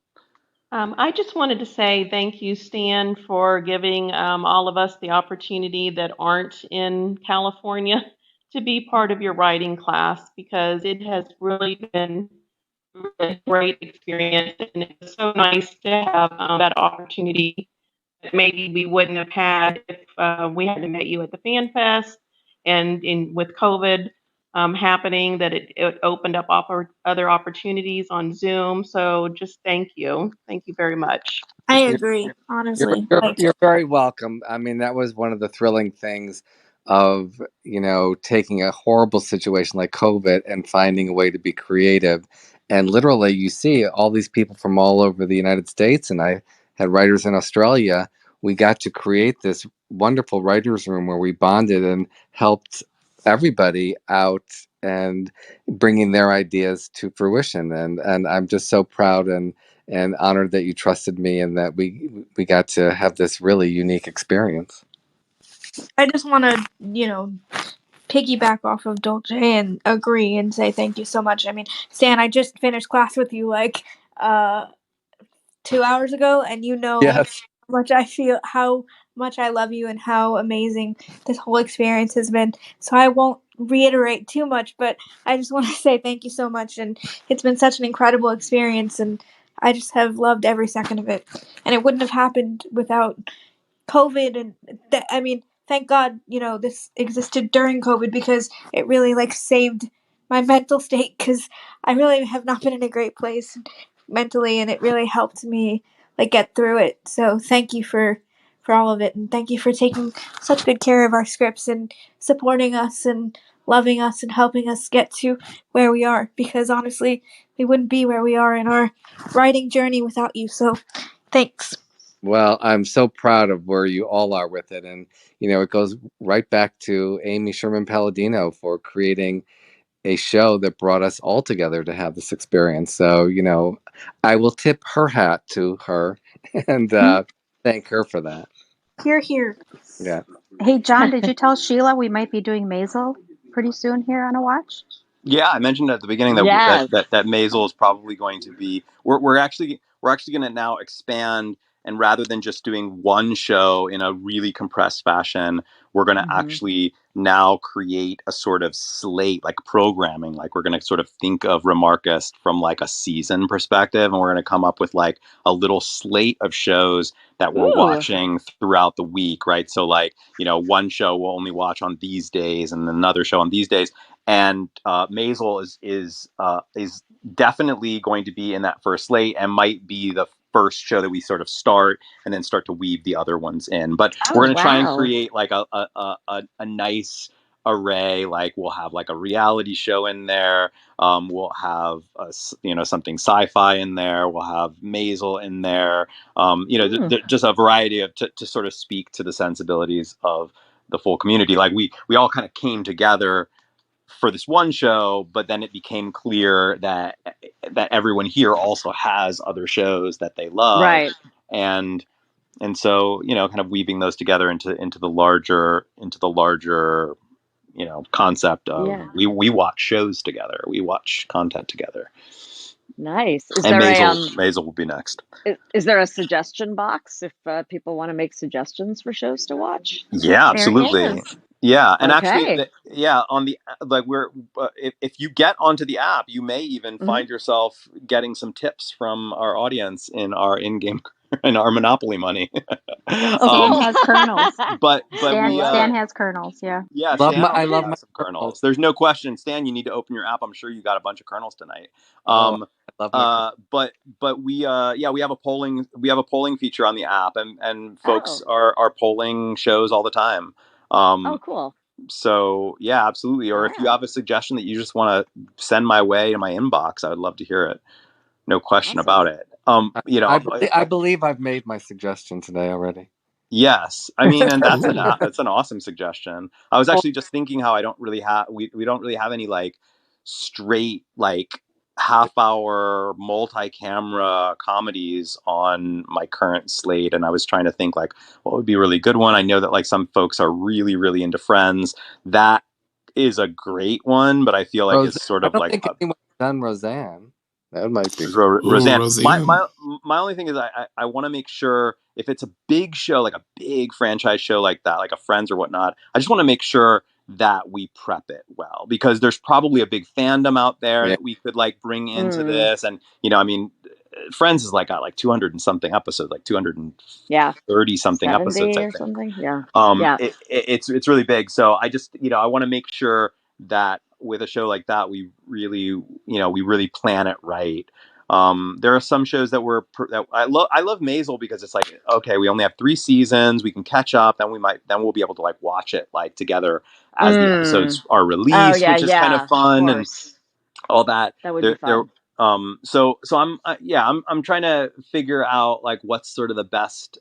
I just wanted to say thank you, Stan, for giving all of us the opportunity that aren't in California to be part of your writing class, because it has really been a great experience, and it's so nice to have that opportunity that maybe we wouldn't have had if we hadn't met you at the Fan Fest, and with COVID happening, that it opened up other opportunities on Zoom. So just thank you very much. I agree, honestly. You're very welcome. I mean, that was one of the thrilling things of, taking a horrible situation like COVID and finding a way to be creative. And literally, you see all these people from all over the United States, and I had writers in Australia. We got to create this wonderful writers' room where we bonded and helped everybody out and bringing their ideas to fruition. And I'm just so proud and honored that you trusted me and that we got to have this really unique experience. I just want to, piggyback off of Dolce and agree and say thank you so much. I mean, Stan, I just finished class with you 2 hours ago, and Yes. how much I love you and how amazing this whole experience has been. So I won't reiterate too much, but I just want to say thank you so much, and it's been such an incredible experience, and I just have loved every second of it. And it wouldn't have happened without COVID, and thank God, this existed during COVID, because it really saved my mental state, because I really have not been in a great place mentally, and it really helped me get through it. So thank you for all of it, and thank you for taking such good care of our scripts and supporting us and loving us and helping us get to where we are, because honestly, we wouldn't be where we are in our writing journey without you. So thanks. Well, I'm so proud of where you all are with it. And, it goes right back to Amy Sherman Palladino for creating a show that brought us all together to have this experience. So, I will tip her hat to her and thank her for that. Hear, hear. Yeah. Hey, John, did you tell Sheila we might be doing Maisel pretty soon here on A Watch? Yeah, I mentioned at the beginning that Maisel is probably going to be. We're actually going to now expand, and rather than just doing one show in a really compressed fashion, we're going to actually now create a sort of slate, like programming. Like we're going to sort of think of Remarkist from a season perspective, and we're going to come up with a little slate of shows that we're watching throughout the week, right? So one show we'll only watch on these days, and another show on these days. And Maisel is definitely going to be in that first slate, and might be the first show that we sort of start and then start to weave the other ones in. But we're going to try and create a nice array. We'll have a reality show in there. We'll have something sci-fi in there. We'll have Maisel in there. Just a variety of to sort of speak to the sensibilities of the full community. We all kind of came together for this one show, but then it became clear that everyone here also has other shows that they love, right? And so kind of weaving those together into the larger concept of we watch shows together, we watch content together. Nice. Maisel will be next. Is there a suggestion box if people want to make suggestions for shows to watch? Yeah, absolutely. Yeah, and actually, on the if you get onto the app, you may even find yourself getting some tips from our audience in our in-game in our Monopoly money. Stan has kernels. But Stan has kernels. Yeah. Yeah, I love my kernels. There's no question, Stan. You need to open your app. I'm sure you got a bunch of kernels tonight. I love my but we have a polling feature on the app, and folks are polling shows all the time. Oh, cool. So yeah, absolutely. Or if you have a suggestion that you just want to send my way in my inbox, I would love to hear it. No question about it. I believe I've made my suggestion today already. Yes, I mean, and that's an awesome suggestion. I was actually just thinking how I don't really have we don't really have any like straight like half-hour multi-camera comedies on my current slate, and I was trying to think like what would be a really good one. I know that like some folks are really really into Friends. That is a great one, but I feel like it's sort of I don't like think anyone's done Roseanne. That might be Roseanne. Roseanne. My only thing is I want to make sure if it's a big show, like a big franchise show like that, like a Friends or whatnot, I just want to make sure that we prep it well, because there's probably a big fandom out there that we could like bring into this. And, I mean, Friends is like got like 200 and something episodes, like 230 something episodes, I think. Something. Yeah. It's really big. So I just, I want to make sure that with a show like that, we really plan it right. There are some shows that that I love Maisel because it's like, okay, we only have 3 seasons, we can catch up, then we'll be able to like watch it like together as the episodes are released, which is kind of fun and all that. That would be fun. So I'm trying to figure out like what's sort of the best.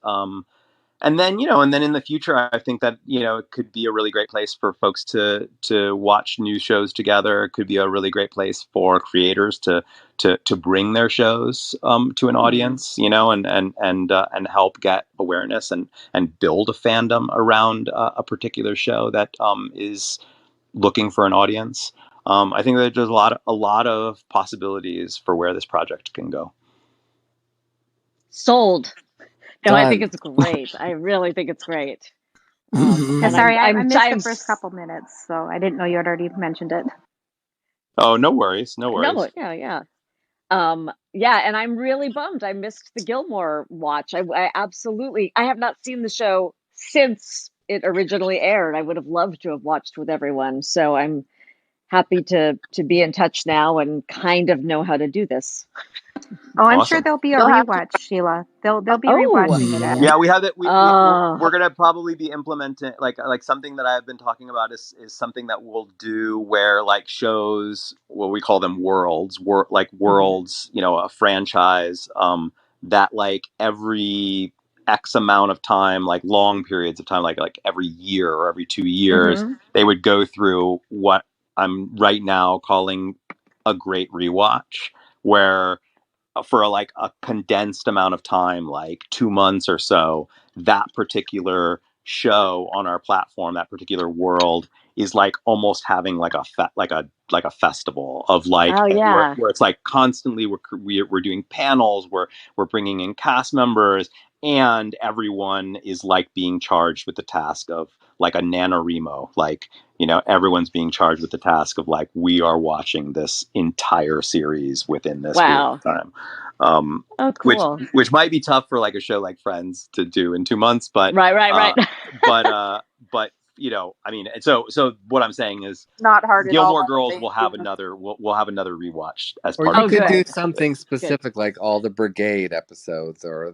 And then in the future, I think that, it could be a really great place for folks to watch new shows together. It could be a really great place for creators to bring their shows to an audience, and help get awareness and build a fandom around a particular show that is looking for an audience. I think that there's a lot of possibilities for where this project can go. Sold. No, I think it's great. I really think it's great. Sorry, I missed the first couple minutes, so I didn't know you had already mentioned it. Oh, no worries. No, yeah. And I'm really bummed I missed the Gilmore watch. I absolutely, I have not seen the show since it originally aired. I would have loved to have watched with everyone. So I'm happy to be in touch now and kind of know how to do this. Oh, I'm sure there'll be a rewatch, Sheila. They'll be rewatching it. Yeah, we have it. We're gonna probably be implementing like something that I've been talking about is something that we'll do where like shows, what we call them worlds, a franchise that like every X amount of time, like long periods of time, like every year or every 2 years, they would go through what I'm right now calling a great rewatch, where for like a condensed amount of time, like 2 months or so, that particular show on our platform, that particular world is like almost having like a festival of like, where it's like constantly we're doing panels, we're bringing in cast members, and everyone is like being charged with the task of like a NaNoWriMo, like, everyone's being charged with the task of like, we are watching this entire series within this period of time. Cool. Which might be tough for like a show like Friends to do in 2 months, but right. But I mean, so what I'm saying is, not hard at all. Gilmore Girls will have another rewatch as part of. Or you could do something specific like all the Brigade episodes, or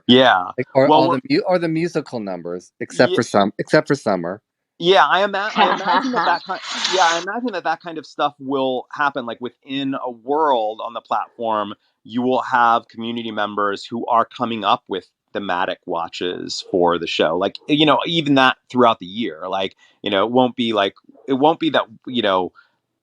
the musical numbers, except for Summer. Yeah, I imagine that kind of stuff will happen. Like within a world on the platform, you will have community members who are coming up with thematic watches for the show. Like, even that throughout the year. Like, it won't be that,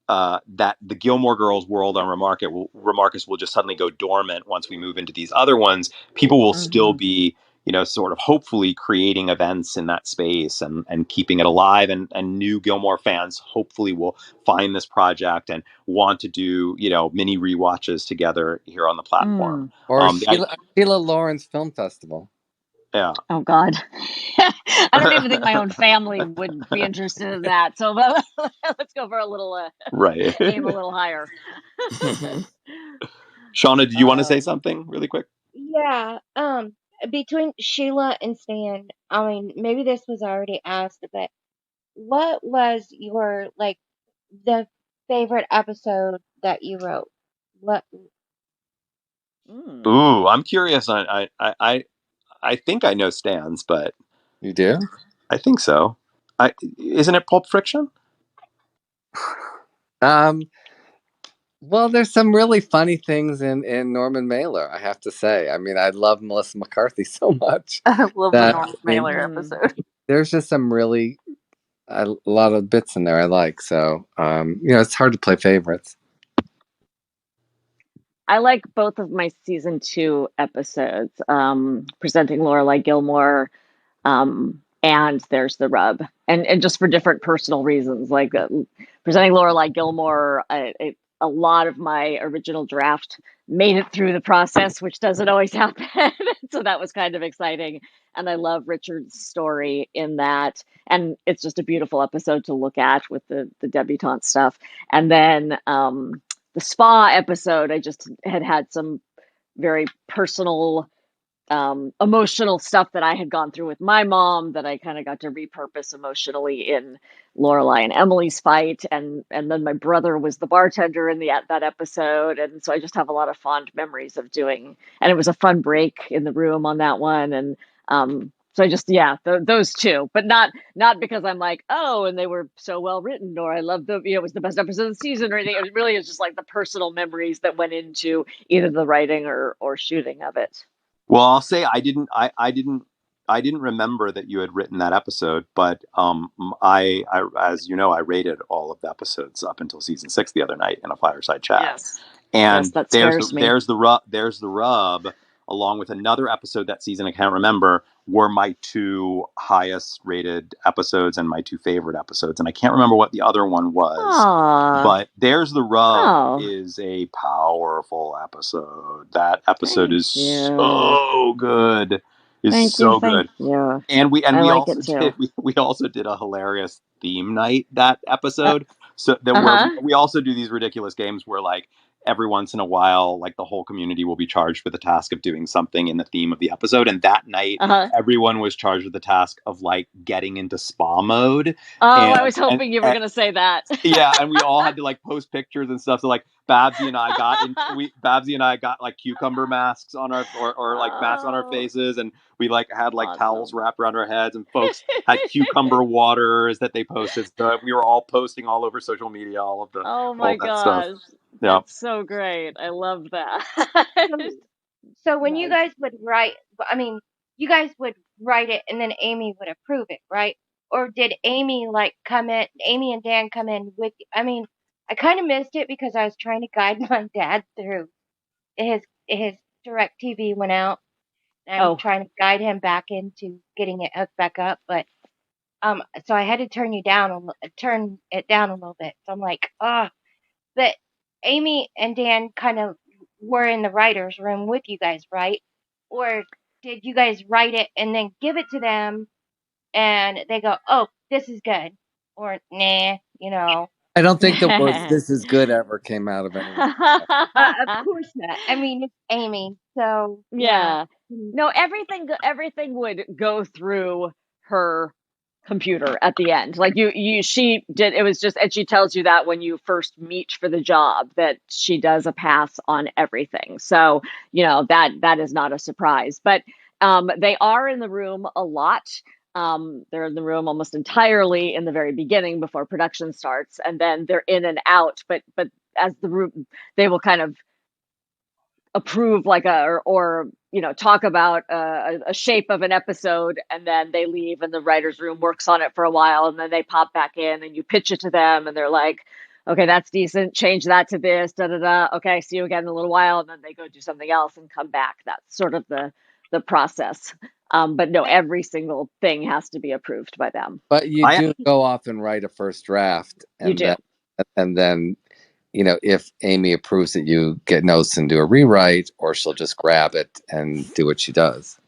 that the Gilmore Girls world on Remarkist will just suddenly go dormant once we move into these other ones. People will still be, sort of hopefully creating events in that space and keeping it alive. And new Gilmore fans hopefully will find this project and want to do, mini rewatches together here on the platform. Or Sheila Lawrence Film Festival. Yeah. Oh God. I don't even think my own family would be interested in that. So let's go for a little aim a little higher. Shauna, did you want to say something really quick? Yeah. Between Sheila and Stan, I mean, maybe this was already asked, but what was your the favorite episode that you wrote? What? Ooh, I'm curious. I think I know Stan's, but you do? I think so. Isn't it Pulp Fiction? Well, there's some really funny things in Norman Mailer, I have to say. I mean, I love Melissa McCarthy so much. I love the Norman Mailer episode. There's just some really a lot of bits in there I like. So, it's hard to play favorites. I like both of my season 2 episodes, presenting Lorelai Gilmore, and There's the Rub, and just for different personal reasons. Like presenting Lorelai Gilmore, a lot of my original draft made it through the process, which doesn't always happen. So that was kind of exciting. And I love Richard's story in that. And it's just a beautiful episode to look at with the debutante stuff. And then the spa episode, I just had some very personal emotional stuff that I had gone through with my mom that I kind of got to repurpose emotionally in Lorelai and Emily's fight, and then my brother was the bartender in that episode, and so I just have a lot of fond memories of doing. And it was a fun break in the room on that one, and so I just those two, but not because I'm like, oh, and they were so well written, or I love it was the best episode of the season or anything. It really is just like the personal memories that went into either the writing or shooting of it. Well, I'll say I didn't remember that you had written that episode, but I as you know, I rated all of the episodes up until season 6 the other night in a Fireside Chat. Yes. And that there's the rub, along with another episode that season I can't remember, were my 2 highest rated episodes and my 2 favorite episodes, and I can't remember what the other one was. Aww. But There's the Rub is a powerful episode. That episode is so good. It's so good. Yeah. And we also did a hilarious theme night that episode. So that where we also do these ridiculous games where, like, every once in a while, like, the whole community will be charged with the task of doing something in the theme of the episode. And that night, everyone was charged with the task of, like, getting into spa mode. I was hoping you were going to say that. Yeah, and we all had to, like, post pictures and stuff. So, like, Babsy and I got like cucumber masks on our or like masks on our faces, and we like had like towels wrapped around our heads, and folks had cucumber waters that they posted. So we were all posting all over social media, all of the gosh. stuff. That's so great. I love that. So when you guys would write, you guys would write it and then Amy would approve it, right? Or did Amy and Dan come in with, I kind of missed it because I was trying to guide my dad through his DirecTV went out. And I'm trying to guide him back into getting it hooked back up, but so I had to turn it down a little bit. So I'm like, but Amy and Dan kind of were in the writer's room with you guys, right? Or did you guys write it and then give it to them and they go, oh, this is good, or nah, I don't think the words "this is good" ever came out of anyone. Of course not. I mean, it's Amy, so yeah. No, everything would go through her computer at the end. Like she did. It was just, and she tells you that when you first meet for the job, that she does a pass on everything. So that is not a surprise. But they are in the room a lot. They're in the room almost entirely in the very beginning before production starts, and then they're in and out. But as the room, they will kind of approve or talk about a shape of an episode, and then they leave, and the writer's room works on it for a while, and then they pop back in, and you pitch it to them, and they're like, okay, that's decent. Change that to this. Da da da. Okay, see you again in a little while, and then they go do something else and come back. That's sort of the process. But no, every single thing has to be approved by them. But you do go off and write a first draft, and then if Amy approves it, you get notes and do a rewrite, or she'll just grab it and do what she does.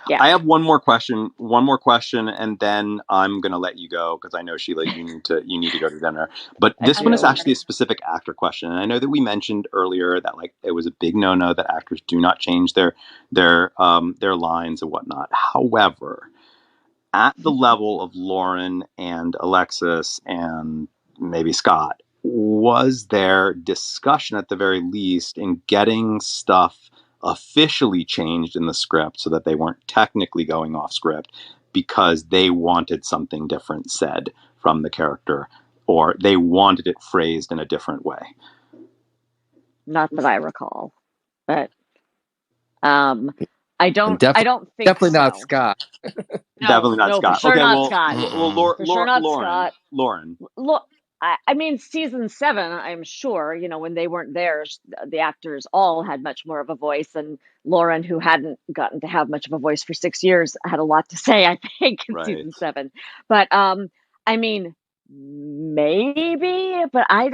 Yeah. I have one more question, and then I'm going to let you go because I know, Sheila, you need to go to dinner. But this one is actually a specific actor question. And I know that we mentioned earlier that, like, it was a big no-no that actors do not change their lines and whatnot. However, at the level of Lauren and Alexis and maybe Scott, was there discussion at the very least in getting stuff officially changed in the script so that they weren't technically going off script because they wanted something different said from the character, or they wanted it phrased in a different way. Not that I recall, but I don't think definitely so. not Scott. Definitely not Scott. For sure Okay, not Scott. For sure not Lauren. Scott. Lauren. Look, I mean, season 7, I'm sure, when they weren't there, the actors all had much more of a voice, and Lauren, who hadn't gotten to have much of a voice for 6 years, had a lot to say, I think, in season 7. But I mean, maybe, but I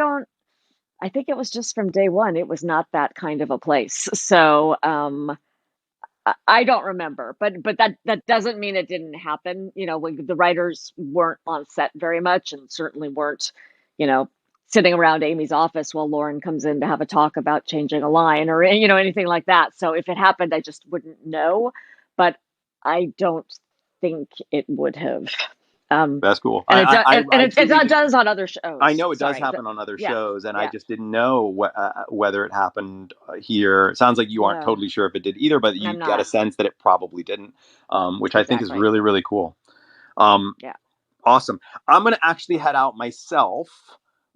think it was just from day one. It was not that kind of a place. So I don't remember, but that doesn't mean it didn't happen. When the writers weren't on set very much, and certainly weren't, sitting around Amy's office while Lauren comes in to have a talk about changing a line or, anything like that. So if it happened, I just wouldn't know, but I don't think it would have. That's cool. And it does on other shows. I know it does happen on other shows, and I just didn't know whether it happened here. It sounds like you aren't totally sure if it did either, but you get a sense that it probably didn't, which I think is really, really cool. Awesome. I'm going to actually head out myself.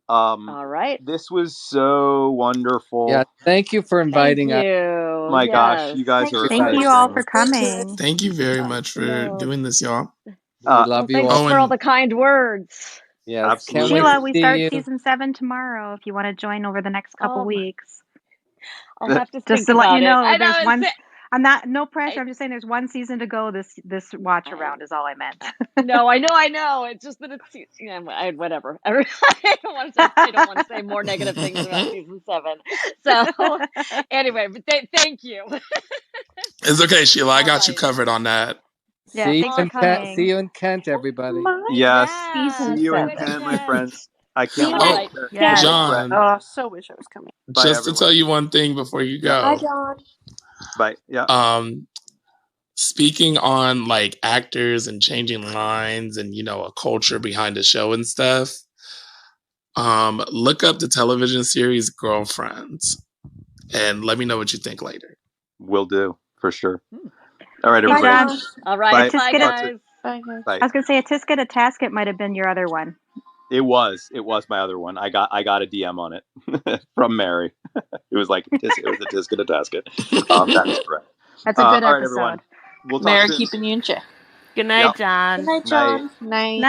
All right. This was so wonderful. Yeah, thank you for inviting us. My gosh, you guys are Thank you all for coming. Thank you very much for doing this, y'all. We love you all. Thanks for all the kind words. Yes, absolutely. Sheila, we start season 7 tomorrow. If you want to join over the next couple weeks, I'll have to just to let you know. There's one. I'm not no pressure. I'm just saying there's one season to go. This watch around is all I meant. No, I know. It's just that it's whatever. I don't want to say more negative things about season 7. So anyway, but thank you. It's okay, Sheila. I got you covered on that. Yeah, see you in Kent, everybody. Yes. See you in Kent, my friends. I can't wait. John. Oh, so wish I was coming. Just to tell you one thing before you go. Hi, John. Bye. Yeah. Speaking on like actors and changing lines and a culture behind the show and stuff. Look up the television series Girlfriends and let me know what you think later. Will do, for sure. All right, everybody. All right. Bye, guys. Bye. I was gonna say a Tisket a Tasket might have been your other one. It was my other one. I got a DM on it from Mary. It was like it was a Tisket a Tasket. That is correct. That's a good episode. All right, everyone. We'll talk Mary soon. keeping you in check. Good night, John. Good night, John. Night.